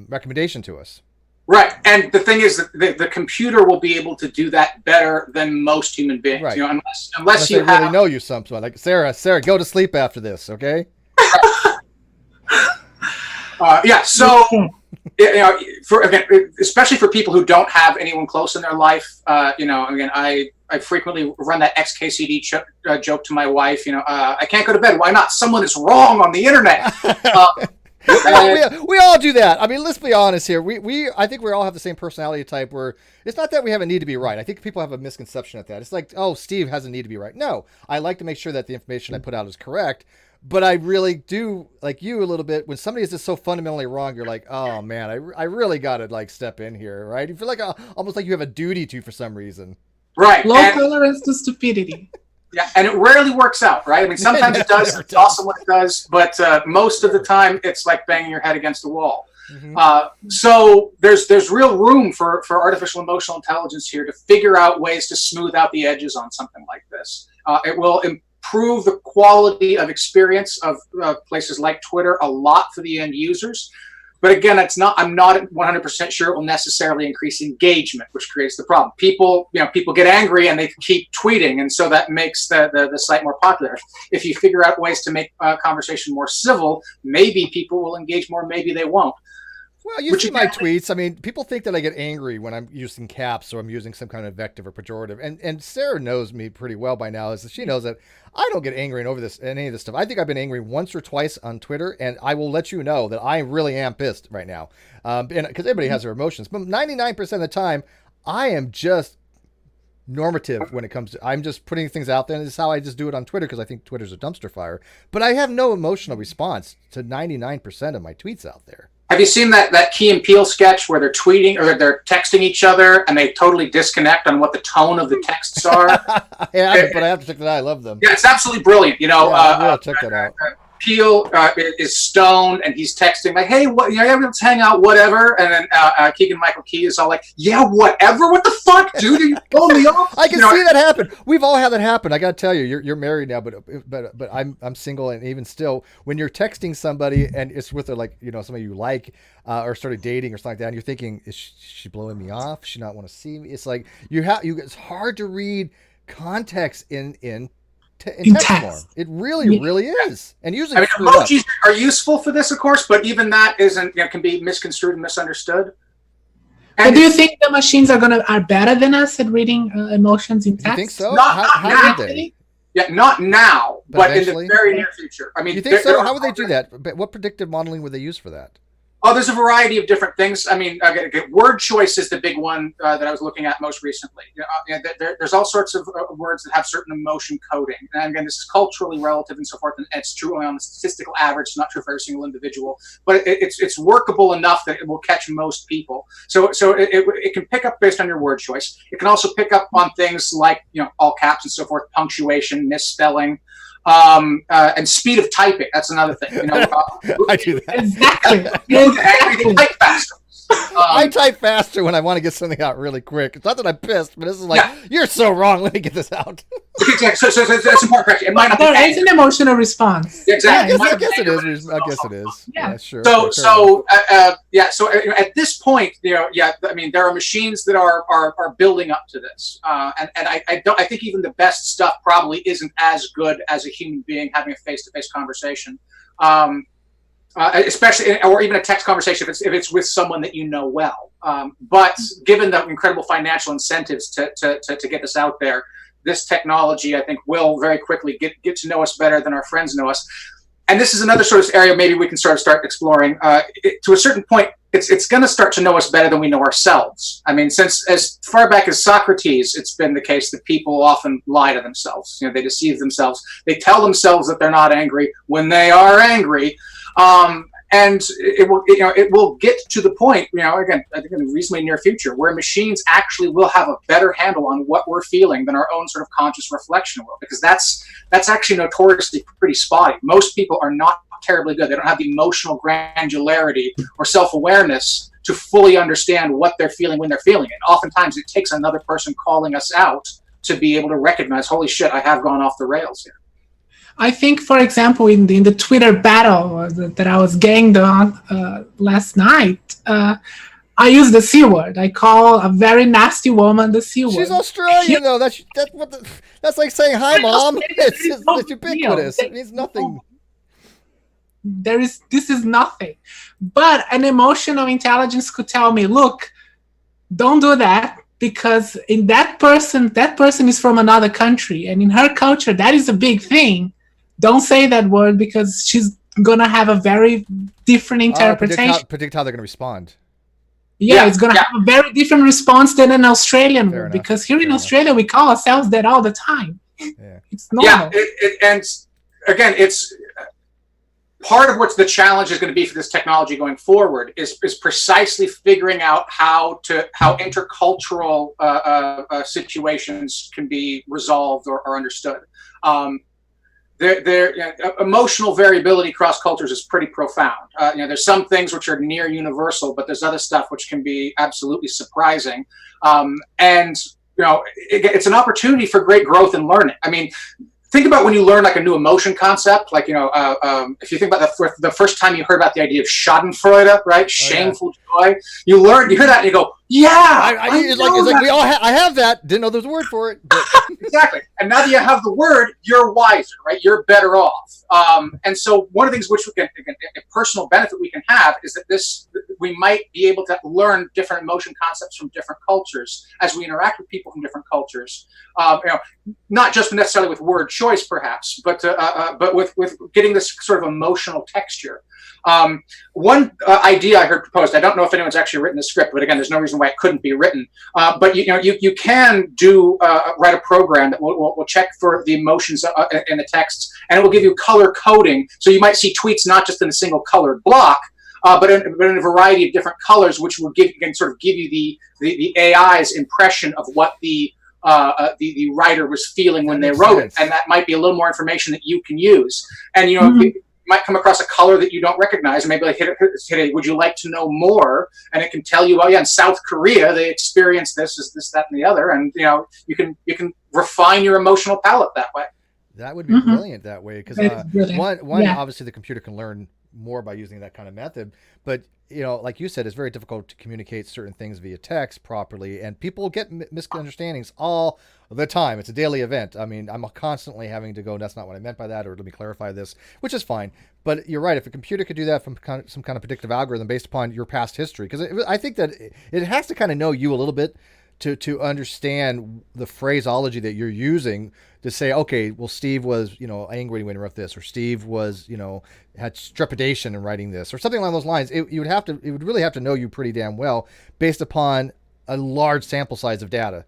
recommendation to us. Right, and the thing is that the computer will be able to do that better than most human beings. Right. Unless you really know you something. Like Sarah, go to sleep after this, okay? Yeah. So, especially for people who don't have anyone close in their life, I frequently run that XKCD joke to my wife. I can't go to bed. Why not? Someone is wrong on the internet. We all do that. I mean, let's be honest here. I think we all have the same personality type where it's not that we have a need to be right. I think people have a misconception of that. It's like, oh, Steve has a need to be right. No, I like to make sure that the information I put out is correct. But I really do, like you a little bit, when somebody is just so fundamentally wrong, you're like, oh man, I really got to step in here, right? You feel like almost like you have a duty to for some reason. Right. Low tolerance to stupidity. Yeah, and it rarely works out, right? I mean, sometimes it does. It's awesome when it does, but most of the time, it's like banging your head against the wall. Mm-hmm. So there's real room for artificial emotional intelligence here to figure out ways to smooth out the edges on something like this. It will improve the quality of experience of places like Twitter a lot for the end users. But again, I'm not 100% sure it will necessarily increase engagement, which creates the problem. People get angry and they keep tweeting, and so that makes the site more popular. If you figure out ways to make conversation more civil, maybe people will engage more, maybe they won't. Well, you see my tweets. I mean, people think that I get angry when I'm using caps or I'm using some kind of invective or pejorative. And Sarah knows me pretty well by now. Is that she knows that I don't get angry over any of this stuff. I think I've been angry once or twice on Twitter, and I will let you know that I really am pissed right now. And because everybody has their emotions, but 99% of the time, I am just normative when it comes to, I'm just putting things out there, and this is how I just do it on Twitter because I think Twitter's a dumpster fire. But I have no emotional response to 99% of my tweets out there. Have you seen that Key and Peele sketch where they're tweeting or they're texting each other and they totally disconnect on what the tone of the texts are? Yeah, but I have to check that out. I love them. Yeah, it's absolutely brilliant. You know, I will check that out. Peele is stoned and he's texting like, "Hey, what? You know, let's hang out, whatever." And then Keegan-Michael Key is all like, "Yeah, whatever. What the fuck, dude? Are you blowing me off?" I can see that happen. We've all had that happen. I got to tell you, you're married now, but I'm single, and even still, when you're texting somebody and it's with somebody you like or started dating or something like that, and you're thinking, is she blowing me off? Does she not want to see me? It's like it's hard to read context in text form. It really is. And usually emojis are useful for this, of course, but even that isn't, can be misconstrued and misunderstood. And do you think the machines are better than us at reading emotions in text? You think so? How would they? Yeah, not now, but in the very near future. I mean, you think so? How would they do that? But what predictive modeling would they use for that? Oh, there's a variety of different things. I mean, word choice is the big one that I was looking at most recently. There's all sorts of words that have certain emotion coding. And again, this is culturally relative and so forth, and it's true only on the statistical average, not true for every single individual. But it's workable enough that it will catch most people. So it can pick up based on your word choice. It can also pick up on things like, all caps and so forth, punctuation, misspelling. And speed of typing. That's another thing. I do that. Exactly. You type faster. I type faster when I want to get something out really quick. It's not that I'm pissed, but this is like, you're so wrong. Let me get this out. Okay, so that's important correction. It might not be there is an emotional response. Exactly. I guess it is. I guess it is. Yeah, sure. So at this point, I mean, there are machines that are building up to this, and I think even the best stuff probably isn't as good as a human being having a face-to-face conversation. Especially, or even a text conversation if it's with someone that you know well. But given the incredible financial incentives to get this out there, this technology, I think, will very quickly get to know us better than our friends know us. And this is another sort of area maybe we can start exploring. To a certain point, it's going to start to know us better than we know ourselves. I mean, since as far back as Socrates, it's been the case that people often lie to themselves. They deceive themselves. They tell themselves that they're not angry when they are angry. And it will get to the point, again, I think in the reasonably near future, where machines actually will have a better handle on what we're feeling than our own sort of conscious reflection will, because that's actually notoriously pretty spotty. Most people are not terribly good. They don't have the emotional granularity or self-awareness to fully understand what they're feeling when they're feeling it. Oftentimes, it takes another person calling us out to be able to recognize, holy shit, I have gone off the rails here. I think, for example, in the Twitter battle that I was ganged on last night, I use the C word. I call a very nasty woman the C word. She's Australian, though. That's like saying hi, mom. It's ubiquitous. It means nothing. This is nothing. But an emotional intelligence could tell me, look, don't do that. Because in that person is from another country, and in her culture, that is a big thing. Don't say that word because she's gonna have a very different interpretation. Predict how they're gonna respond. Yeah, it's gonna have a very different response than an Australian would, because here in Australia we call ourselves that all the time. Yeah. It's normal. Yeah, and again, it's part of what the challenge is going to be for this technology going forward is precisely figuring out how intercultural situations can be resolved or understood. Emotional variability across cultures is pretty profound. There's some things which are near universal, but there's other stuff which can be absolutely surprising. And it's an opportunity for great growth and learning. I mean, think about when you learn like a new emotion concept, like, if you think about the first time you heard about the idea of schadenfreude, right? Shameful joy. You hear that and you go, Yeah, it's like we all I have that. Didn't know there was a word for it. But. Exactly. And now that you have the word, you're wiser, right? You're better off. And so one of the things which we can, a personal benefit we can have is that we might be able to learn different emotion concepts from different cultures as we interact with people from different cultures. Not just necessarily with word choice, perhaps, but with getting this sort of emotional texture. One idea I heard proposed, I don't know if anyone's actually written the script, but again, there's no reason why it couldn't be written. But you can write a program that will check for the emotions in the texts, and it will give you color coding. So you might see tweets not just in a single colored block, but in a variety of different colors, which will give you the AI's impression of what the writer was feeling when they wrote it, and that might be a little more information that you can use. And you might come across a color that you don't recognize, and maybe like hit it, would you like to know more? And it can tell you, in South Korea they experienced this, that, and the other, and you can refine your emotional palette that way. That would be brilliant that way, because obviously the computer can learn more by using that kind of method, but like you said, it's very difficult to communicate certain things via text properly, and people get misunderstandings all the time. It's a daily event. I mean, I'm constantly having to go, that's not what I meant by that, or let me clarify this, which is fine. But you're right. If a computer could do that from some kind of predictive algorithm based upon your past history, because I think that it has to kind of know you a little bit to understand the phraseology that you're using to say, okay, well, Steve was, angry when he wrote this, or Steve was, had trepidation in writing this, or something along those lines. It would really have to know you pretty damn well based upon a large sample size of data.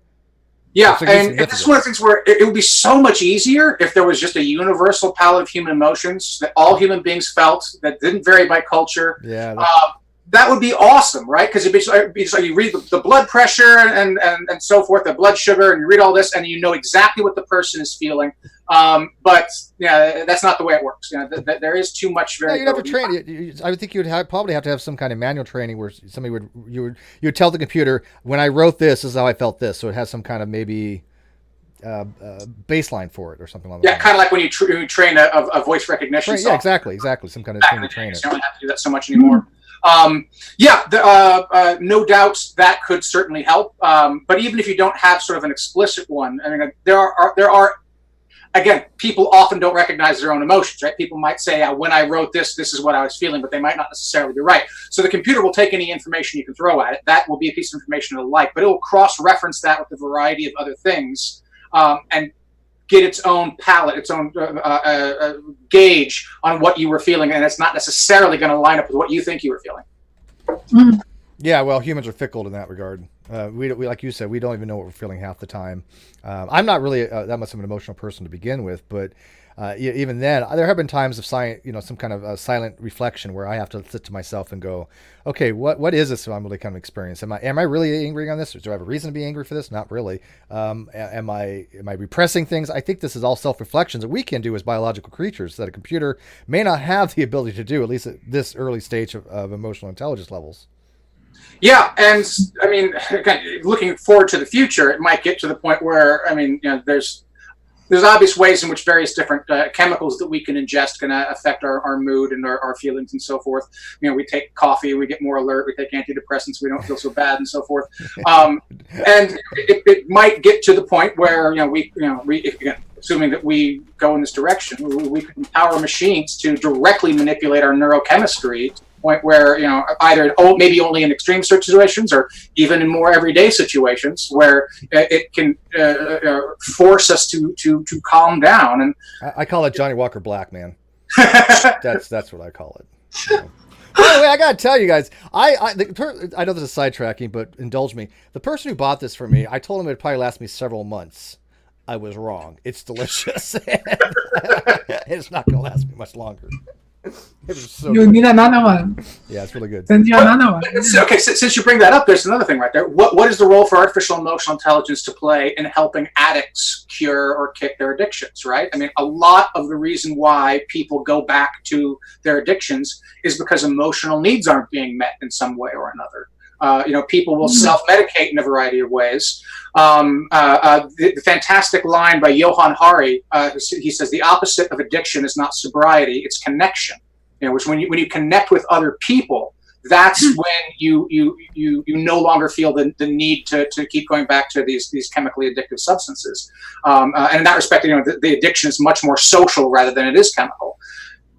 Yeah, and this is one of the things where it would be so much easier if there was just a universal palette of human emotions that all human beings felt, that didn't vary by culture. Yeah. That would be awesome, right? Because it'd be just like you read the blood pressure and so forth, the blood sugar, and you read all this, and you know exactly what the person is feeling. But that's not the way it works. There is too much variability. You'd have to train. I would think you'd probably have to have some kind of manual training where somebody you would tell the computer, when I wrote this is how I felt this, so it has some kind of maybe baseline for it or something like that. Yeah, kind of like when you train a voice recognition. Yeah, exactly. Some kind of thing to train it. You don't have to do that so much anymore. No doubt that could certainly help. But even if you don't have sort of an explicit one, I mean, there are, again, people often don't recognize their own emotions, right? People might say, when I wrote this is what I was feeling, but they might not necessarily be right. So the computer will take any information you can throw at it. That will be a piece of information it'll like, but it will cross-reference that with a variety of other things, and get its own palette, its own gauge on what you were feeling, and it's not necessarily going to line up with what you think you were feeling. Yeah, well, humans are fickle in that regard. We like you said, we don't even know what we're feeling half the time. I'm not really that much of an emotional person to begin with, but even then, there have been times of some kind of silent reflection where I have to sit to myself and go, okay, what is this I'm really kind of experiencing? Am I really angry on this? Or do I have a reason to be angry for this? Not really. Am I repressing things? I think this is all self-reflections that we can do as biological creatures that a computer may not have the ability to do, at least at this early stage of emotional intelligence levels. Yeah, and I mean, again, looking forward to the future, it might get to the point where, I mean, there's obvious ways in which various different chemicals that we can ingest can affect our mood and our feelings and so forth. We take coffee, we get more alert. We take antidepressants, we don't feel so bad and so forth. And it might get to the point where we assuming that we go in this direction, we can empower machines to directly manipulate our neurochemistry to the point where either maybe only in extreme situations or even in more everyday situations where it can force us to calm down. And I call it Johnny Walker Black, man. That's what I call it. By the way, I gotta tell you guys, I know this is sidetracking, but indulge me. The person who bought this for me, I told him it'd probably last me several months. I was wrong. It's delicious. It's not gonna last me much longer. You need another one. Yeah, it's really good. Send you another one. Okay, since you bring that up, there's another thing right there. What is the role for artificial emotional intelligence to play in helping addicts cure or kick their addictions, right? I mean, a lot of the reason why people go back to their addictions is because emotional needs aren't being met in some way or another. People will self-medicate in a variety of ways. The fantastic line by Johann Hari, he says, the opposite of addiction is not sobriety, it's connection. Which when you connect with other people, that's when you no longer feel the need to keep going back to these chemically addictive substances. And in that respect, the addiction is much more social rather than it is chemical.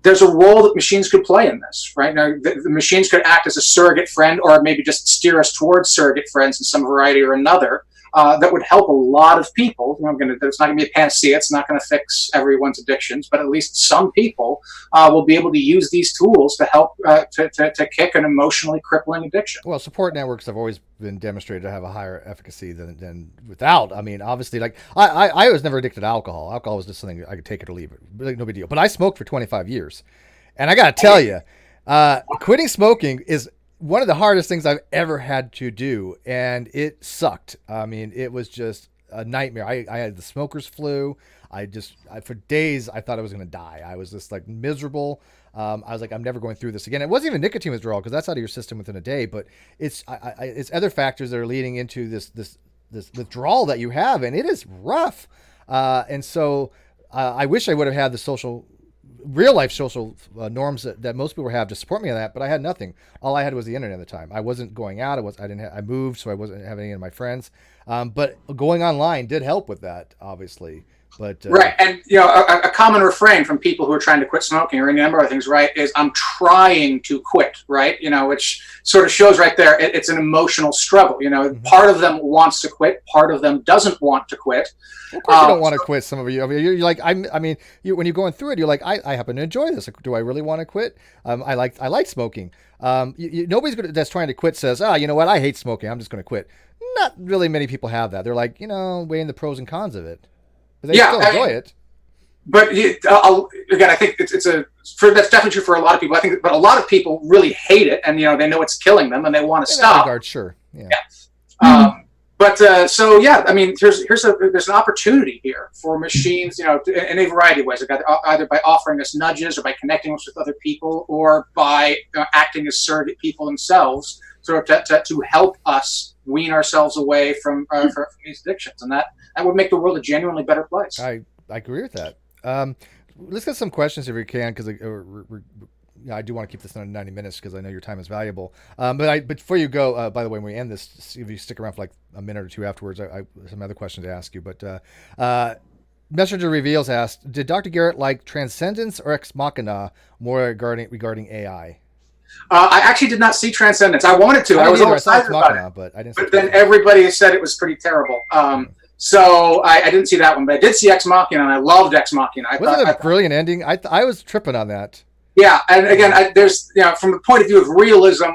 There's a role that machines could play in this, right? Now, the machines could act as a surrogate friend, or maybe just steer us towards surrogate friends in some variety or another. That would help a lot of people. It's not going to be a panacea. It's not going to fix everyone's addictions, but at least some people will be able to use these tools to help to kick an emotionally crippling addiction. Well, support networks have always been demonstrated to have a higher efficacy than without. I mean, obviously, like I was never addicted to alcohol. Alcohol was just something I could take it or leave it. Like, no big deal. But I smoked for 25 years, and I got to tell you, quitting smoking is one of the hardest things I've ever had to do, and it sucked. I mean, it was just a nightmare. I had the smoker's flu. For days, I thought I was going to die. I was just like miserable. I was like, I'm never going through this again. It wasn't even nicotine withdrawal, because that's out of your system within a day, but it's other factors that are leading into this withdrawal that you have, and it is rough. And so I wish I would have had the real life social norms that most people have to support me on that, but I had nothing. All I had was the internet at the time. I wasn't going out. I moved, so I wasn't having any of my friends. But going online did help with that, obviously. But right, and a common refrain from people who are trying to quit smoking or any number of things, right, is "I'm trying to quit," right? Which sort of shows right there it's an emotional struggle. Mm-hmm. Part of them wants to quit, part of them doesn't want to quit. Of course, you don't want to quit. Some of you, I mean, you're like, when you're going through it, you're like, I happen to enjoy this. Do I really want to quit? I like smoking. Nobody's that's trying to quit says, you know what? I hate smoking. I'm just going to quit. Not really many people have that. They're like, weighing the pros and cons of it. But they still enjoy it. But again, I think that's definitely true for a lot of people. I think, but a lot of people really hate it, and they know it's killing them, and they want to stop. In that regard, sure. Yeah. I mean, there's an opportunity here for machines, in a variety of ways. Either by offering us nudges, or by connecting us with other people, or by acting as surrogate people themselves, sort of to help us wean ourselves away from these addictions, and that would make the world a genuinely better place. I agree with that. Let's get some questions if we can, because I do want to keep this under 90 minutes because I know your time is valuable. But before you go, by the way, when we end this, if you stick around for like a minute or two afterwards, I some other questions to ask you. But Messenger Reveals asked, did Dr. Garret like Transcendence or Ex Machina more regarding AI? I actually did not see Transcendence. I wanted to. I was all excited about it, but I didn't. But then everybody said it was pretty terrible. So I didn't see that one, but I did see Ex Machina, and I loved Ex Machina. Wasn't it a brilliant ending? I was tripping on that. Yeah, and again, there's from the point of view of realism,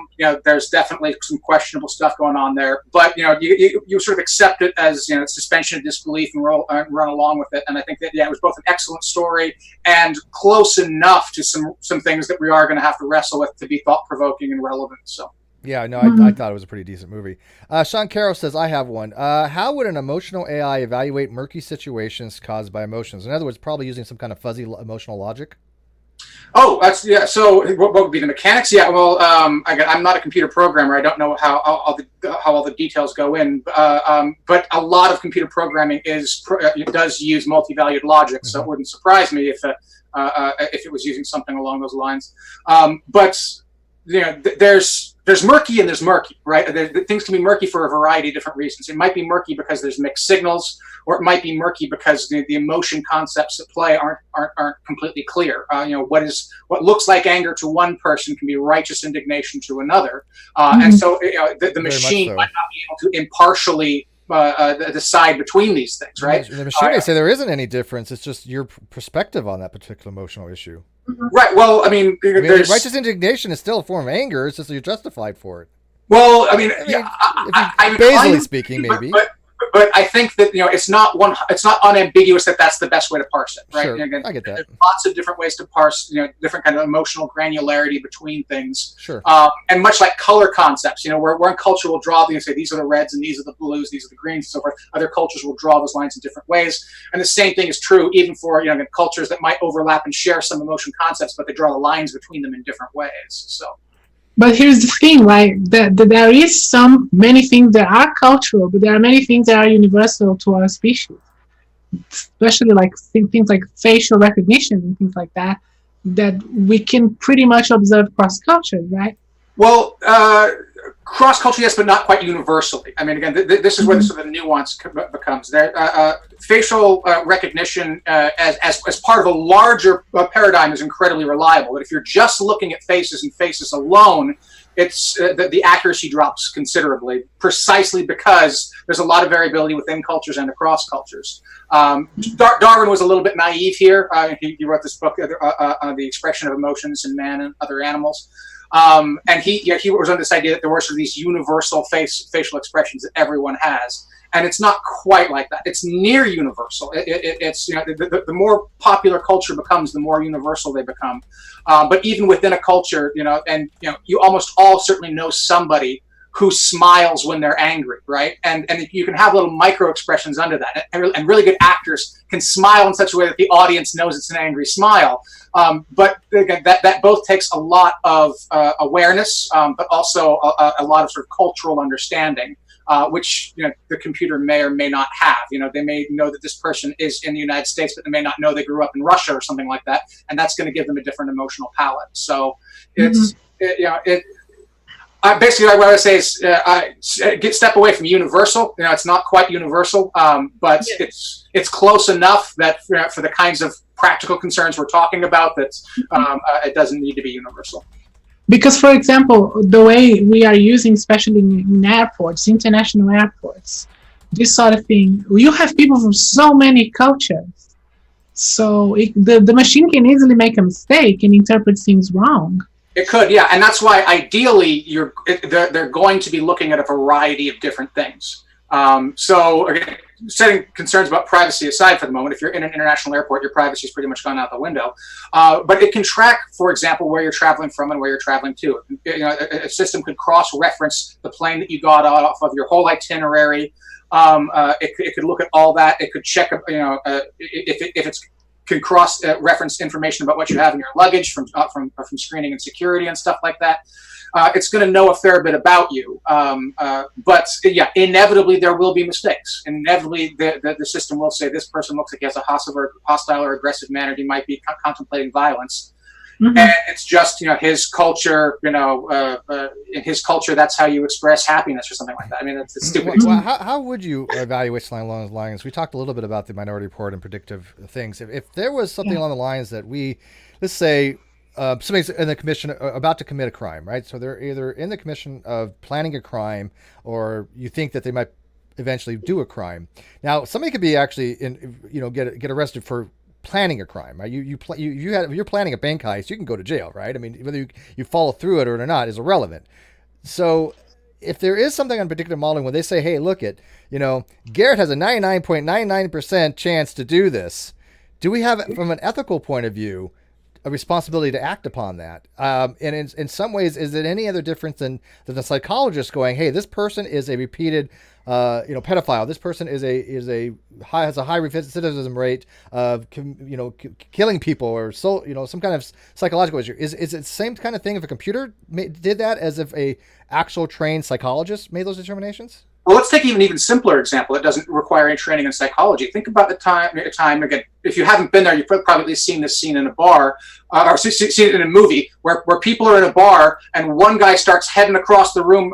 there's definitely some questionable stuff going on there. But you sort of accept it as suspension of disbelief and run along with it. And I think that it was both an excellent story and close enough to some things that we are going to have to wrestle with to be thought provoking and relevant. So. Yeah, no, I thought it was a pretty decent movie. Sean Carroll says, I have one. How would an emotional AI evaluate murky situations caused by emotions? In other words, probably using some kind of fuzzy emotional logic. Oh, so what would be the mechanics? Yeah, well, I'm not a computer programmer. I don't know how all the details go in. But a lot of computer programming does use multi-valued logic, so it wouldn't surprise me if it was using something along those lines. But there's murky and there's murky, right? Things can be murky for a variety of different reasons. It might be murky because there's mixed signals, or it might be murky because the emotion concepts at play aren't completely clear. What looks like anger to one person can be righteous indignation to another, and so the machine might not be able to impartially decide between these things, right? The machine may say there isn't any difference. It's just your perspective on that particular emotional issue. Right. Well, I mean, righteous indignation is still a form of anger. It's just you're justified for it. Well, basically speaking, maybe. But I think that it's not unambiguous that that's the best way to parse it, right? Sure, I get that. There's lots of different ways to parse, different kind of emotional granularity between things. Sure. And much like color concepts, where one culture will draw these, say these are the reds and these are the blues, these are the greens, and so forth. Other cultures will draw those lines in different ways, and the same thing is true even for cultures that might overlap and share some emotion concepts, but they draw the lines between them in different ways. So. But here's the thing, right? That there is many things that are cultural, but there are many things that are universal to our species, especially like things like facial recognition and things like that we can pretty much observe cross cultures, right? Well, cross culture, yes, but not quite universally. I mean, again, this is where the sort of nuance becomes there. Facial recognition as part of a larger paradigm is incredibly reliable. But if you're just looking at faces and faces alone, it's the accuracy drops considerably, precisely because there's a lot of variability within cultures and across cultures. Darwin was a little bit naive here. He wrote this book on the expression of emotions in man and other animals. And he was on this idea that there were sort of these universal facial expressions that everyone has. And it's not quite like that. It's near universal. It's, you know, the more popular culture becomes, the more universal they become. But even within a culture, you know, and, you know, you almost all certainly know somebody who smiles when they're angry, right? And you can have little micro expressions under that. And really good actors can smile in such a way that the audience knows it's an angry smile. But again, that both takes a lot of awareness, but also a lot of sort of cultural understanding, which, you know, the computer may or may not have. You know, they may know that this person is in the United States, but they may not know they grew up in Russia or something like that, and that's going to give them a different emotional palette. So it's basically what I would say is step away from universal. You know, it's not quite universal, but it's close enough that for the kinds of practical concerns we're talking about, that it doesn't need to be universal. Because, for example, the way we are using, especially in airports, international airports, this sort of thing, you have people from so many cultures. So the machine can easily make a mistake and interpret things wrong. It could, yeah. And that's why ideally they're going to be looking at a variety of different things. So again, setting concerns about privacy aside for the moment, if you're in an international airport, your privacy is pretty much gone out the window. But it can track, for example, where you're traveling from and where you're traveling to. You know, a system could cross-reference the plane that you got off of, your whole itinerary. It could look at all that. It could check, you know, if it's can cross-reference information about what you have in your luggage from screening and security and stuff like that. It's going to know a fair bit about you. But yeah, inevitably there will be mistakes. Inevitably the system will say this person looks like he has a hostile or aggressive manner. He might be contemplating violence. Mm-hmm. And it's just, you know, his culture, you know, in his culture, that's how you express happiness or something like that. I mean, it's stupid. Well, how would you evaluate something along those lines? We talked a little bit about the Minority Report and predictive things. If there was something along the lines that let's say, somebody's in the commission about to commit a crime, right? So they're either in the commission of planning a crime, or you think that they might eventually do a crime. Now, somebody could be actually get arrested for planning a crime, right? You're planning a bank heist, you can go to jail, right? I mean, whether you follow through it or not is irrelevant. So if there is something on predictive modeling when they say, hey, look at, you know, Garret has a 99.99% chance to do this, do we have, from an ethical point of view, a responsibility to act upon that? And in some ways, is it any other difference than the psychologist going, hey, this person is a repeated pedophile. This person has a high recidivism rate of killing people, or some kind of psychological issue. Is it the same kind of thing if a computer did that as if a actual trained psychologist made those determinations? Well, let's take an even simpler example that doesn't require any training in psychology. Think about the time again, if you haven't been there, you've probably at least seen this scene in a bar, or seen it in a movie where people are in a bar and one guy starts heading across the room,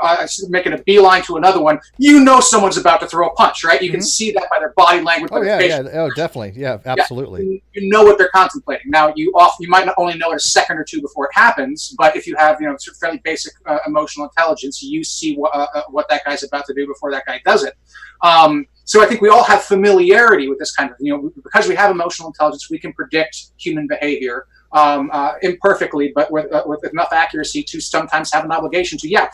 making a beeline to another one. You know someone's about to throw a punch, right? You can see that by their body language. Oh, yeah. Oh, definitely. Yeah, absolutely. Yeah, you know what they're contemplating. Now, you might not only know it a second or two before it happens, but if you have, sort of fairly basic emotional intelligence, you see what that guy's about to do before that guy does it. So I think we all have familiarity with this kind of, because we have emotional intelligence, we can predict human behavior imperfectly, but with enough accuracy to sometimes have an obligation to,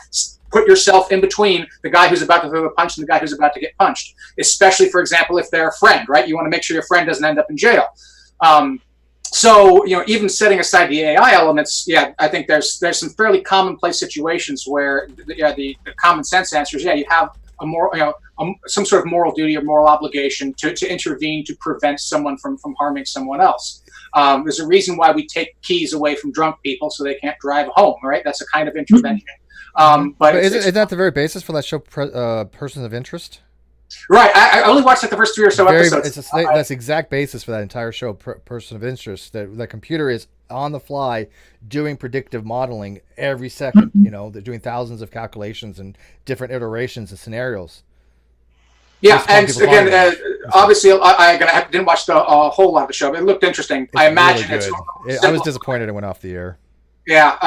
put yourself in between the guy who's about to throw the punch and the guy who's about to get punched, especially, for example, if they're a friend, right? You want to make sure your friend doesn't end up in jail. So, even setting aside the AI elements, I think there's some fairly commonplace situations where the common sense answer is, you have a moral, some sort of moral duty or moral obligation to intervene to prevent someone from harming someone else. There's a reason why we take keys away from drunk people so they can't drive home, right? That's a kind of intervention. But isn't that the very basis for that show, Persons of Interest? Right. I only watched like the first 3 or so episodes. That's the exact basis for that entire show, Person of Interest. That the computer is on the fly doing predictive modeling every second. You know, they're doing thousands of calculations and different iterations and scenarios. Yeah, and again, obviously, I didn't watch the whole lot of the show, but it looked interesting. I imagine really I was disappointed it went off the air. Yeah,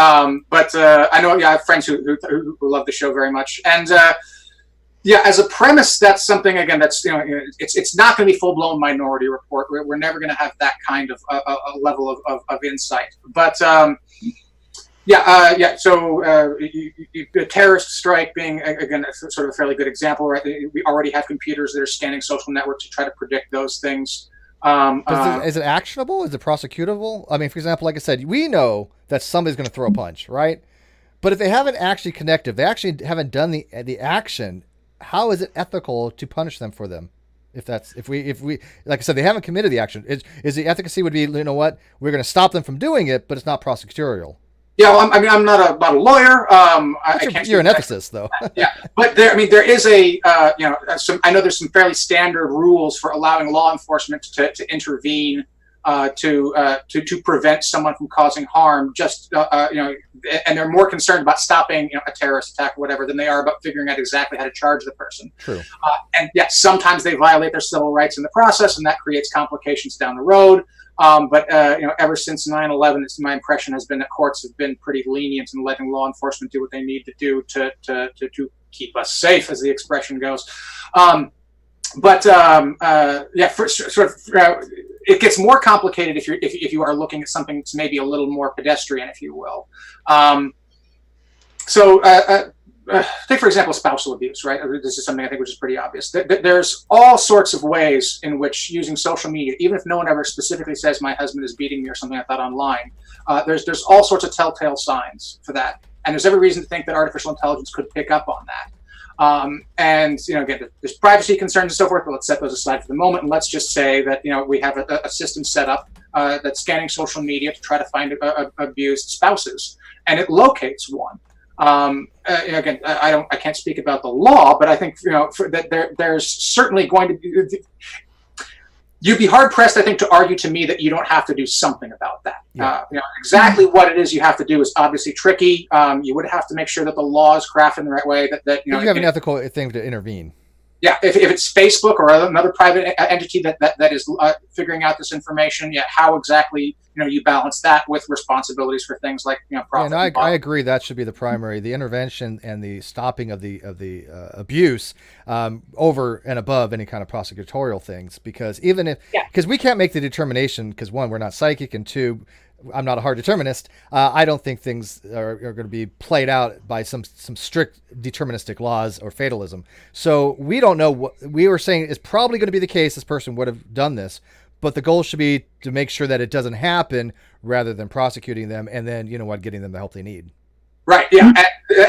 but I know I have friends who love the show very much, and as a premise, that's something again that's it's not going to be full blown Minority Report. We're never going to have that kind of a level of insight, but. So the terrorist strike being, again, sort of a fairly good example, right? We already have computers that are scanning social networks to try to predict those things. Is it actionable? Is it prosecutable? I mean, for example, like I said, we know that somebody's going to throw a punch, right? But if they haven't actually connected, they actually haven't done the action, how is it ethical to punish them for them? If we like I said, they haven't committed the action. Is the efficacy would be, you know what, we're going to stop them from doing it, but it's not prosecutorial. Yeah, well, I mean, I'm not a lawyer. You're an ethicist, though. Yeah, but there is a I know there's some fairly standard rules for allowing law enforcement to intervene to prevent someone from causing harm. And they're more concerned about stopping a terrorist attack or whatever than they are about figuring out exactly how to charge the person. True. And yes, sometimes they violate their civil rights in the process, and that creates complications down the road. But ever since 9/11, it's my impression has been that courts have been pretty lenient in letting law enforcement do what they need to do to keep us safe, as the expression goes. It gets more complicated if you are looking at something that's maybe a little more pedestrian, if you will. Take, for example, spousal abuse, right? This is something I think which is pretty obvious. There's all sorts of ways in which using social media, even if no one ever specifically says my husband is beating me or something like that online, there's all sorts of telltale signs for that. And there's every reason to think that artificial intelligence could pick up on that. Again, there's privacy concerns and so forth, but let's set those aside for the moment. And let's just say that, we have a system set up that's scanning social media to try to find abused spouses, and it locates one. Again, I can't speak about the law, but I think that there's certainly going to be. You'd be hard pressed, I think, to argue to me that you don't have to do something about that. Yeah. Exactly what it is you have to do is obviously tricky. You would have to make sure that the law is crafted in the right way. That you have an ethical thing to intervene. Yeah, if it's Facebook or another private entity that is figuring out this information, how exactly you balance that with responsibilities for things like profit. And I agree that should be the primary, the intervention and the stopping of the abuse over and above any kind of prosecutorial things, because because we can't make the determination, because one, we're not psychic, and two, I'm not a hard determinist. I don't think things are going to be played out by some strict deterministic laws or fatalism. So we don't know what we were saying is probably going to be the case. This person would have done this, but the goal should be to make sure that it doesn't happen rather than prosecuting them and then, getting them the help they need. Right. Yeah.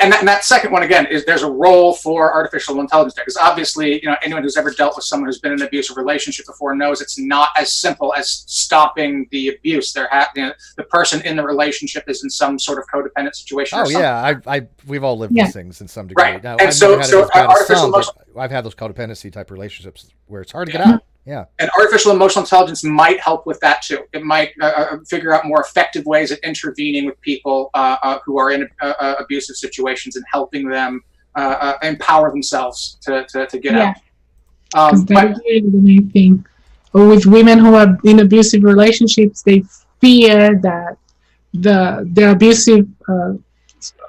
And that second one, again, is there's a role for artificial intelligence there, because obviously, anyone who's ever dealt with someone who's been in an abusive relationship before knows it's not as simple as stopping the abuse. The person in the relationship is in some sort of codependent situation. Oh, yeah. We've all lived these things in some degree. Right. Now, and I've had those codependency type relationships where it's hard to get out. Yeah. And artificial emotional intelligence might help with that too. It might figure out more effective ways at intervening with people who are in abusive situations and helping them empower themselves to get out. I think with women who are in abusive relationships, they fear that their abusive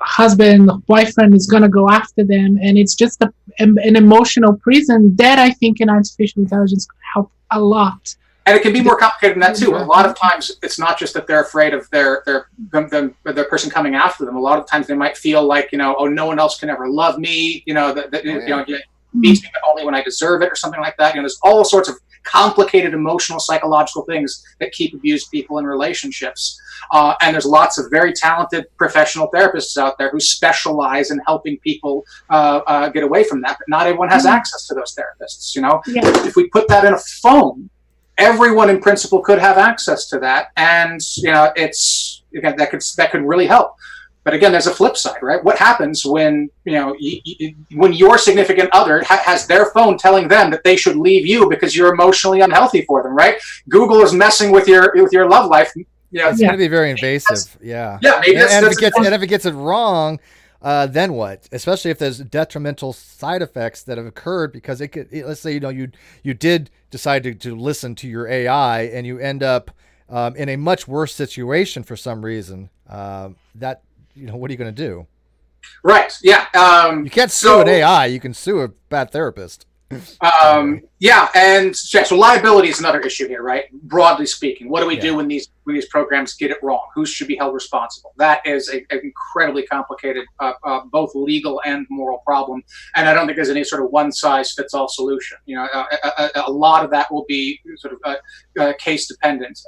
husband, boyfriend is going to go after them, and it's just an emotional prison that I think in artificial intelligence could help a lot. And it can be more complicated than that too. A lot of times, it's not just that they're afraid of their person coming after them. A lot of times, they might feel like oh, no one else can ever love me. It beats me, but only when I deserve it, or something like that. There's all sorts of complicated emotional, psychological things that keep abused people in relationships. And there's lots of very talented professional therapists out there who specialize in helping people get away from that. But not everyone has access to those therapists. If we put that in a phone, everyone in principle could have access to that, and it's again that could really help. But again, there's a flip side, right? What happens when when your significant other has their phone telling them that they should leave you because you're emotionally unhealthy for them, right? Google is messing with your love life. It's going to be very invasive. Yeah. Maybe and if it gets it wrong, then what? Especially if there's detrimental side effects that have occurred because let's say you did decide to listen to your AI and you end up in a much worse situation for some reason. What are you going to do? Right. Yeah. You can't sue an AI. You can sue a bad therapist. And so liability is another issue here, right? Broadly speaking, what do we do when these programs get it wrong? Who should be held responsible? That is an incredibly complicated, both legal and moral problem, and I don't think there's any sort of one-size-fits-all solution. A lot of that will be sort of case dependent.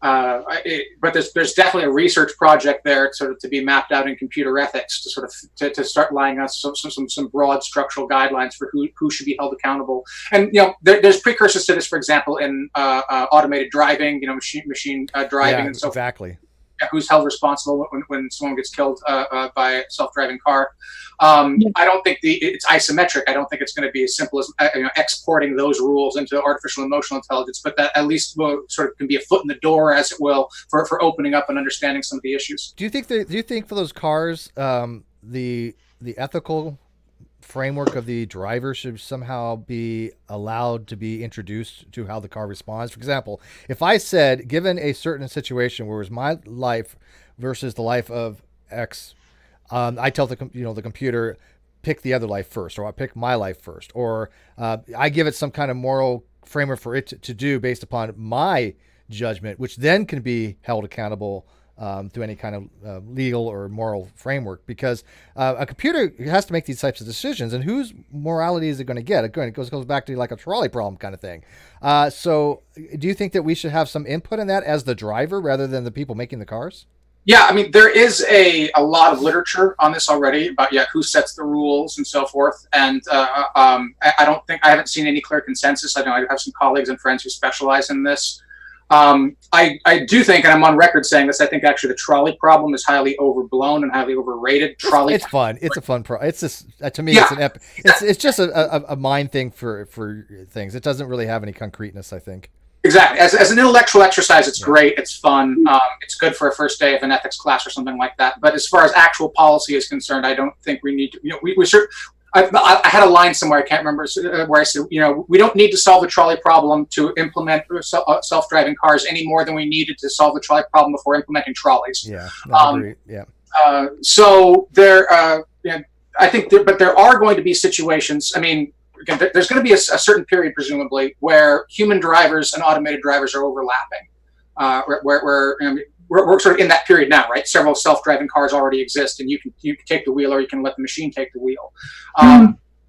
But there's definitely a research project there sort of to be mapped out in computer ethics to sort of to start laying out some broad structural guidelines for who should be held accountable. And there's precursors to this, for example, in automated driving, machine driving, and so exactly. Who's held responsible when someone gets killed by a self-driving car. I don't think it's isometric. I don't think it's going to be as simple as exporting those rules into artificial emotional intelligence, but that at least will sort of can be a foot in the door, as it will, for opening up and understanding some of the issues. Do you think for those cars, the ethical framework of the driver should somehow be allowed to be introduced to how the car responds? For example, if I said, given a certain situation where it's my life versus the life of X, I tell the computer, pick the other life first, or I pick my life first, or I give it some kind of moral framework for it to do based upon my judgment, which then can be held accountable through any kind of legal or moral framework, because a computer has to make these types of decisions, and whose morality is it going to get? It goes back to like a trolley problem kind of thing. So do you think that we should have some input in that as the driver rather than the people making the cars? Yeah, I mean, there is a lot of literature on this already about who sets the rules and so forth. And I haven't seen any clear consensus. I know I have some colleagues and friends who specialize in this. I do think, and I'm on record saying this, I think actually the trolley problem is highly overblown and highly overrated. It's fun. It's a fun problem. It's just, to me, it's just a mind thing for things. It doesn't really have any concreteness, I think. Exactly. As an intellectual exercise, it's great. It's fun. It's good for a first day of an ethics class or something like that. But as far as actual policy is concerned, I don't think we need to. We should. I had a line somewhere, I can't remember, where I said, we don't need to solve the trolley problem to implement self-driving cars any more than we needed to solve the trolley problem before implementing trolleys. Yeah, I agree. Yeah. So there, I think, but there are going to be situations. I mean, again, there's going to be a certain period, presumably, where human drivers and automated drivers are overlapping. We're sort of in that period now, right? Several self-driving cars already exist, and you can take the wheel, or you can let the machine take the wheel.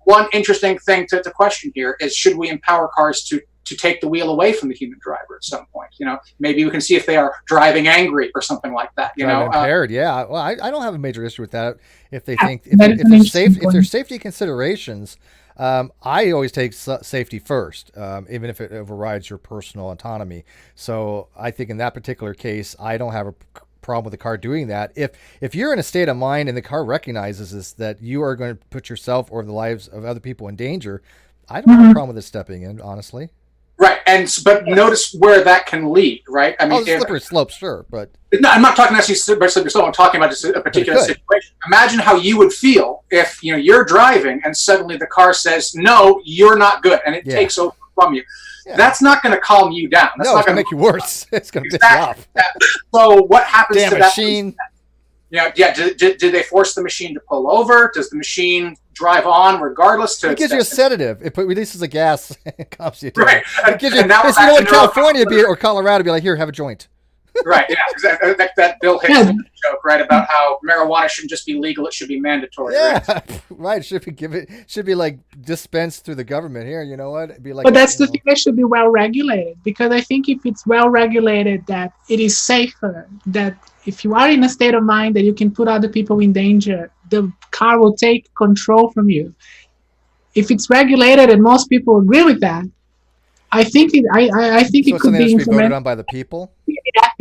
One interesting thing to question here is, should we empower cars to take the wheel away from the human driver at some point? Maybe we can see if they are driving angry or something like that. Impaired, yeah. Well, I don't have a major issue with that. If they think if there's safety considerations. I always take safety first, even if it overrides your personal autonomy. So I think in that particular case, I don't have a problem with the car doing that. If you're in a state of mind and the car recognizes this, that you are going to put yourself or the lives of other people in danger, I don't have a problem with it stepping in, honestly. Right, but notice where that can lead, right? I mean, slippery slope, sure, but no, I'm not talking necessarily slippery slope. I'm talking about just a particular situation. Imagine how you would feel if you're driving and suddenly the car says, "No, you're not good," and it takes over from you. Yeah. That's not going to calm you down. That's not going to make you worse. It's going to piss you off. So what happens to that machine? Do they force the machine to pull over? Does the machine drive on regardless? It gives you a sedative. It releases a gas and calms you down. Right. It gives you, in California or Colorado, be like, here, have a joint. Right, yeah, exactly. That Bill Hicks joke, right, about how marijuana shouldn't just be legal; it should be mandatory. Yeah, right. It should be like dispensed through the government. Here, you know what? It'd be like. But that's the thing that should be well regulated, because I think if it's well regulated, that it is safer. That if you are in a state of mind that you can put other people in danger, the car will take control from you. If it's regulated and most people agree with that, I think it. I think so it could be voted on by the people.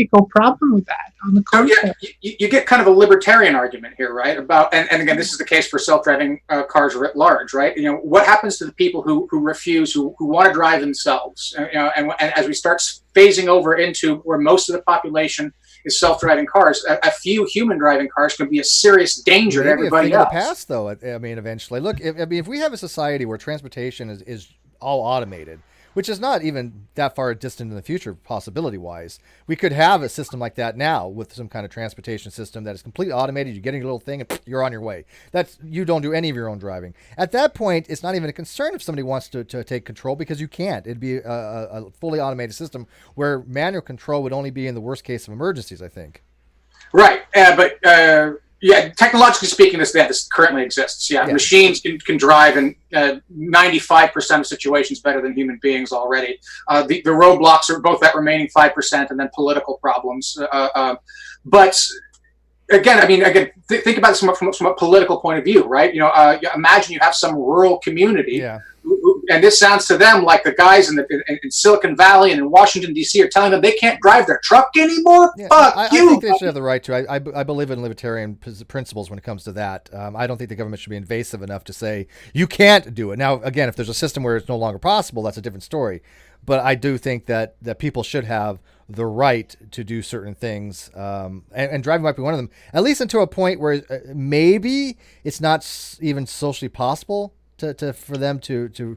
philosophical problem with that. On the So contrary. you get kind of a libertarian argument here, right? About and again, this is the case for self-driving cars writ large, right? What happens to the people who refuse, who want to drive themselves? And as we start phasing over into where most of the population is self-driving cars, a few human driving cars can be a serious danger to everybody else. Of the past, though. I mean, eventually, look. If we have a society where transportation is all automated, which is not even that far distant in the future, possibility-wise, we could have a system like that now with some kind of transportation system that is completely automated. You're getting a little thing, and you're on your way. You don't do any of your own driving. At that point, it's not even a concern if somebody wants to take control, because you can't. It'd be a fully automated system where manual control would only be in the worst case of emergencies, I think. Right, yeah, technologically speaking, this currently exists. Yeah, machines can drive in 95% of situations better than human beings already. The roadblocks are both that remaining 5% and then political problems. But again, think about this from a political point of view, right? Imagine you have some rural community. Yeah. And this sounds to them like the guys in Silicon Valley and in Washington, D.C. are telling them they can't drive their truck anymore. Yeah, Fuck you. I think they should have the right to. I believe in libertarian principles when it comes to that. I don't think the government should be invasive enough to say you can't do it. Now, again, if there's a system where it's no longer possible, that's a different story. But I do think that people should have the right to do certain things, and driving might be one of them, at least until a point where maybe it's not even socially possible for them to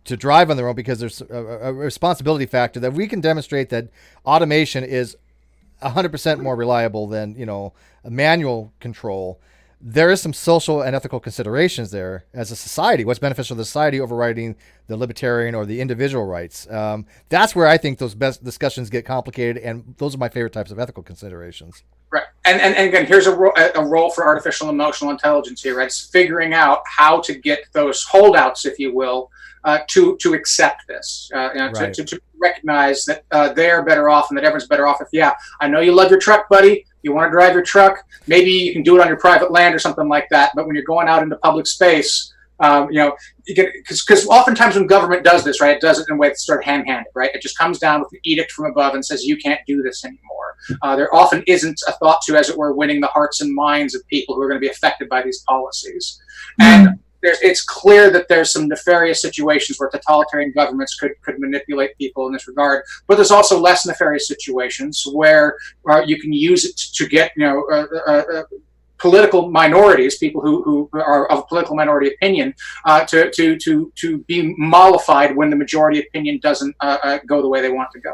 drive on their own, because there's a responsibility factor that we can demonstrate that automation is 100% more reliable than a manual control. There is some social and ethical considerations there as a society. What's beneficial to the society overriding the libertarian or the individual rights. That's where I think those best discussions get complicated, and those are my favorite types of ethical considerations. Right, and again, here's a role for artificial emotional intelligence here, right? It's figuring out how to get those holdouts, if you will, to accept this, Right. to recognize that they're better off and that everyone's better off. If I know you love your truck, buddy, you want to drive your truck, maybe you can do it on your private land or something like that. But when you're going out into public space, because oftentimes when government does this, right, it does it in a way that's sort of ham-handed, right? It just comes down with an edict from above and says you can't do this anymore. There often isn't a thought to, as it were, winning the hearts and minds of people who are going to be affected by these policies. And it's clear that there's some nefarious situations where totalitarian governments could manipulate people in this regard, but there's also less nefarious situations where you can use it to get political minorities, people who are of political minority opinion, to be mollified when the majority opinion doesn't go the way they want to go.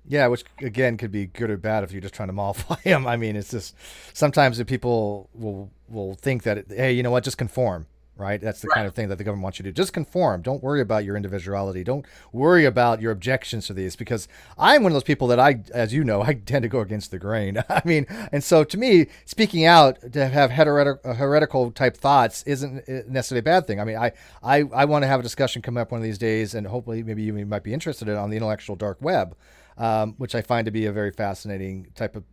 Yeah, which again could be good or bad if you're just trying to mollify them. I mean, it's just sometimes the people will think that, hey, you know what, just conform. Right? That's the kind of thing that the government wants you to do. Just conform. Don't worry about your individuality. Don't worry about your objections to these, because I'm one of those people that I tend to go against the grain. I mean, and so to me, speaking out to have heretical type thoughts isn't necessarily a bad thing. I mean, I want to have a discussion come up one of these days, and hopefully maybe you might be interested in, on the intellectual dark web. Which I find to be a very fascinating type of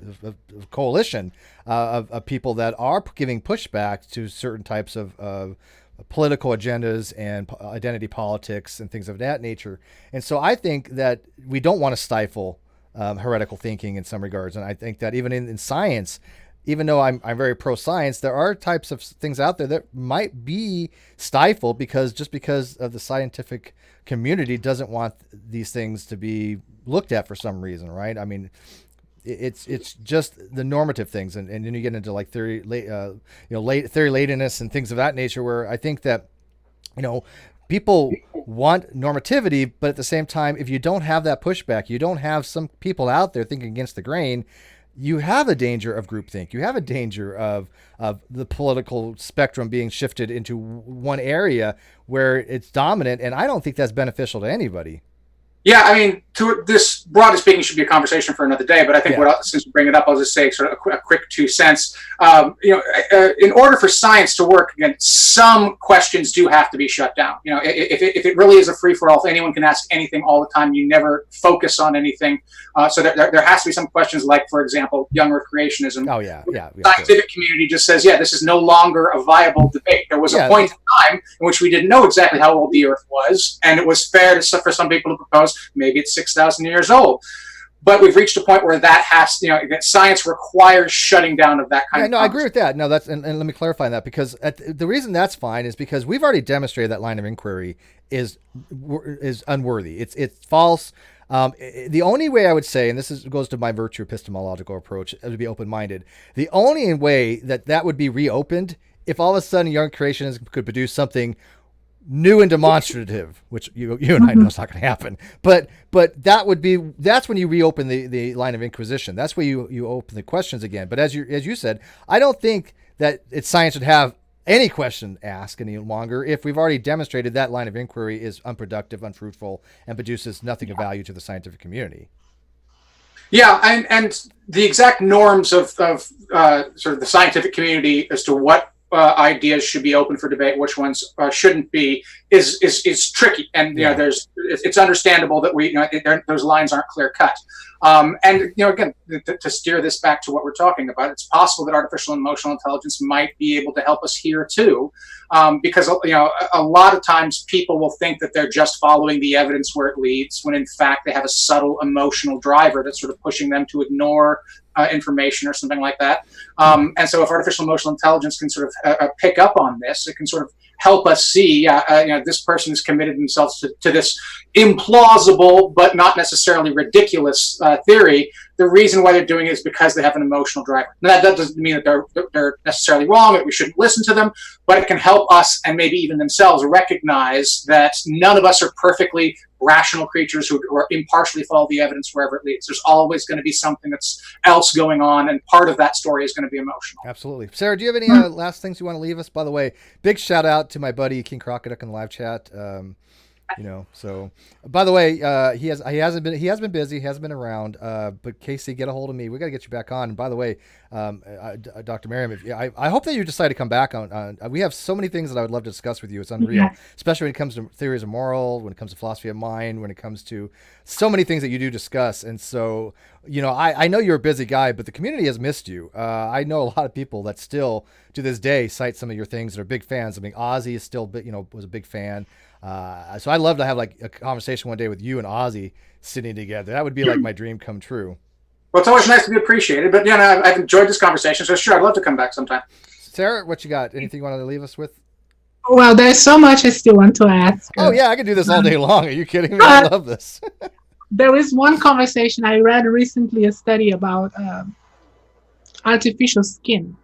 coalition of people that are giving pushback to certain types of political agendas and identity politics and things of that nature. And so I think that we don't want to stifle heretical thinking in some regards. And I think that even in science, even though I'm very pro-science, there are types of things out there that might be stifled because of the scientific community doesn't want these things to be looked at for some reason, right? I mean, it's just the normative things, and then you get into like theory latedness and things of that nature, where I think that people want normativity, but at the same time, if you don't have that pushback, you don't have some people out there thinking against the grain, you have a danger of groupthink. You have a danger of the political spectrum being shifted into one area where it's dominant, and I don't think that's beneficial to anybody. Yeah, I mean, to this, broadly speaking, should be a conversation for another day. But I think since we bring it up, I'll just say sort of a quick 2 cents. In order for science to work, again, some questions do have to be shut down. If it really is a free for all, if anyone can ask anything all the time, you never focus on anything. So there has to be some questions, like, for example, young Earth creationism. Oh yeah. The scientific community just says, this is no longer a viable debate. There was a point in time in which we didn't know exactly how old the Earth was, and it was fair for some people to propose maybe it's 6,000 years old. but we've reached a point where that has, science requires shutting down of that kind of. No, I agree with that. No, that's and let me clarify that, because the reason that's fine is because we've already demonstrated that line of inquiry is unworthy. It's false. The only way I would say, and goes to my virtue epistemological approach, to be open-minded. The only way that would be reopened if all of a sudden young creationists could produce something new and demonstrative, which you and I know it's not going to happen. But that's when you reopen the line of inquisition. That's where you open the questions again. But as you said, I don't think that science would have any question asked any longer if we've already demonstrated that line of inquiry is unproductive, unfruitful, and produces nothing of value to the scientific community. Yeah, and the exact norms of sort of the scientific community as to what ideas should be open for debate, which ones shouldn't be, is tricky, and it's understandable that those lines aren't clear cut. And again, to steer this back to what we're talking about, it's possible that artificial and emotional intelligence might be able to help us here too, because a lot of times people will think that they're just following the evidence where it leads, when in fact they have a subtle emotional driver that's sort of pushing them to ignore information or something like that. And so if artificial emotional intelligence can sort of pick up on this, it can sort of help us see, this person has committed themselves to this implausible but not necessarily ridiculous theory. The reason why they're doing it is because they have an emotional driver. Now, that doesn't mean that they're necessarily wrong, that we shouldn't listen to them, but it can help us and maybe even themselves recognize that none of us are perfectly rational creatures who impartially follow the evidence wherever it leads. There's always going to be something else going on, and part of that story is going to be emotional. Absolutely. Sarah, do you have any last things you want to leave us? By the way, big shout out to my buddy King Crockett in the live chat. So by the way, he has been busy, he hasn't been around, but Casey, get a hold of me. We got to get you back on. And by the way, Dr. Merriam, I hope that you decide to come back on. We have so many things that I would love to discuss with you. It's unreal, especially when it comes to theories of moral, when it comes to philosophy of mind, when it comes to so many things that you do discuss. And so, I know you're a busy guy, but the community has missed you. I know a lot of people that still to this day cite some of your things that are big fans. I mean, Ozzy is still, was a big fan. So I'd love to have like a conversation one day with you and Ozzy sitting together. That would be like my dream come true. Well, it's always nice to be appreciated, but I've enjoyed this conversation, so sure, I'd love to come back sometime. Sarah, what you got? Anything you want to leave us with? Well, there's so much I still want to ask. Oh yeah, I could do this all day long. Are you kidding me? I love this. There is one conversation I read recently, a study about artificial skin.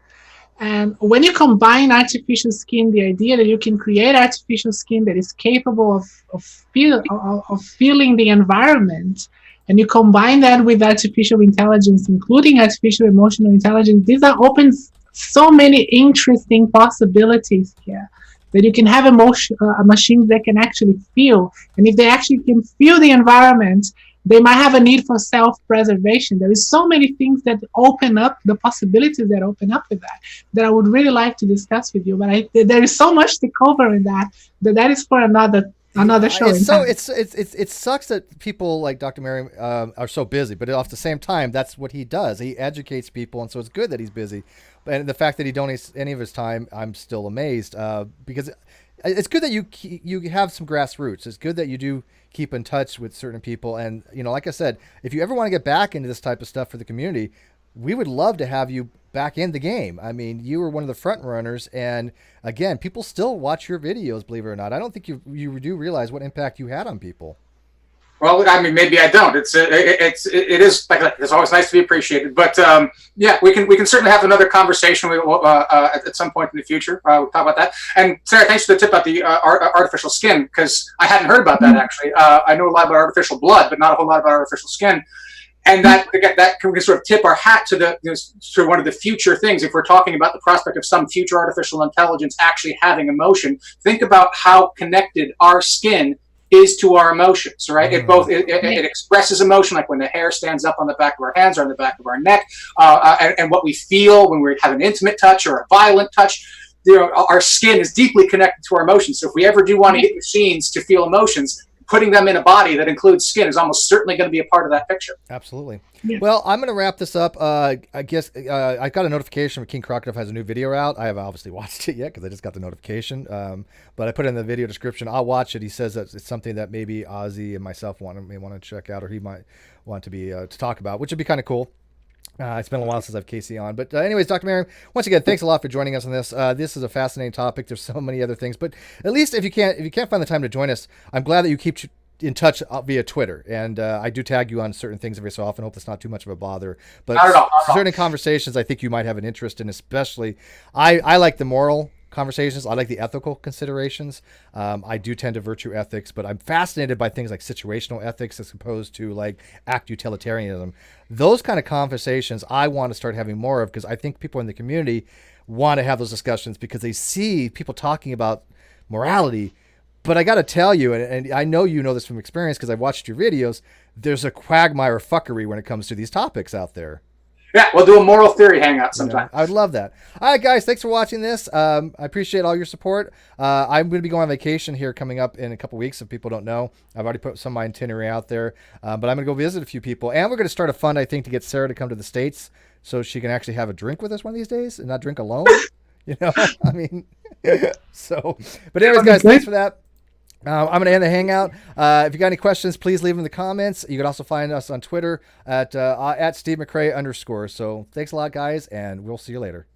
And when you combine artificial skin, the idea that you can create artificial skin that is capable of feeling the environment, and you combine that with artificial intelligence, including artificial emotional intelligence, these opens so many interesting possibilities here. That you can have machines that can actually feel, and if they actually can feel the environment, they might have a need for self-preservation. There is so many things that open up, the possibilities that open up with that I would really like to discuss with you. But there is so much to cover in that is for another show. It sucks that people like Dr. Merriam are so busy, but at the same time, that's what he does. He educates people, and so it's good that he's busy. And the fact that he donates any of his time, I'm still amazed because it's good that you have some grassroots. It's good that you do keep in touch with certain people. And, like I said, if you ever want to get back into this type of stuff for the community, we would love to have you back in the game. I mean, you were one of the front runners. And again, people still watch your videos, believe it or not. I don't think you do realize what impact you had on people. Well, I mean, maybe I don't. It is like it's always nice to be appreciated. But we can certainly have another conversation at some point in the future. We'll talk about that. And Sarah, thanks for the tip about the artificial skin, because I hadn't heard about that actually. I know a lot about artificial blood, but not a whole lot about artificial skin. And that can sort of tip our hat to one of the future things. If we're talking about the prospect of some future artificial intelligence actually having emotion, think about how connected our skin is to our emotions, right? It expresses emotion, like when the hair stands up on the back of our hands or on the back of our neck, and what we feel when we have an intimate touch or a violent touch. Our skin is deeply connected to our emotions. So if we ever do want to get machines to feel emotions, putting them in a body that includes skin is almost certainly going to be a part of that picture. Absolutely. Yeah. Well, I'm going to wrap this up. I guess I got a notification from King Crocodile has a new video out. I haven't obviously watched it yet because I just got the notification. But I put it in the video description. I'll watch it. He says that it's something that maybe Ozzy and myself may want to check out, or he might want to be to talk about, which would be kind of cool. It's been a while since I've Casey on. But anyways, Dr. Merriam, once again, thanks a lot for joining us on this. This is a fascinating topic. There's so many other things. But at least if you can't find the time to join us, I'm glad that you keep in touch via Twitter. And I do tag you on certain things every so often. Hope that's not too much of a bother. But Not at all. certain conversations I think you might have an interest in, especially I like the moral conversations. I like the ethical considerations. I do tend to virtue ethics, but I'm fascinated by things like situational ethics as opposed to like act utilitarianism. Those kind of conversations I want to start having more of, because I think people in the community want to have those discussions because they see people talking about morality. But I got to tell you, and I know you know this from experience because I've watched your videos, there's a quagmire fuckery when it comes to these topics out there. Yeah, we'll do a moral theory hangout sometime. I'd love that. All right, guys, thanks for watching this. I appreciate all your support. I'm going to be going on vacation here coming up in a couple weeks, if people don't know. I've already put some of my itinerary out there, but I'm going to go visit a few people. And we're going to start a fund, I think, to get Sarah to come to the States so she can actually have a drink with us one of these days and not drink alone. I mean, so. But anyways, guys, thanks for that. I'm going to end the hangout. If you got any questions, please leave them in the comments. You can also find us on Twitter at Steve McCrae _. So thanks a lot, guys, and we'll see you later.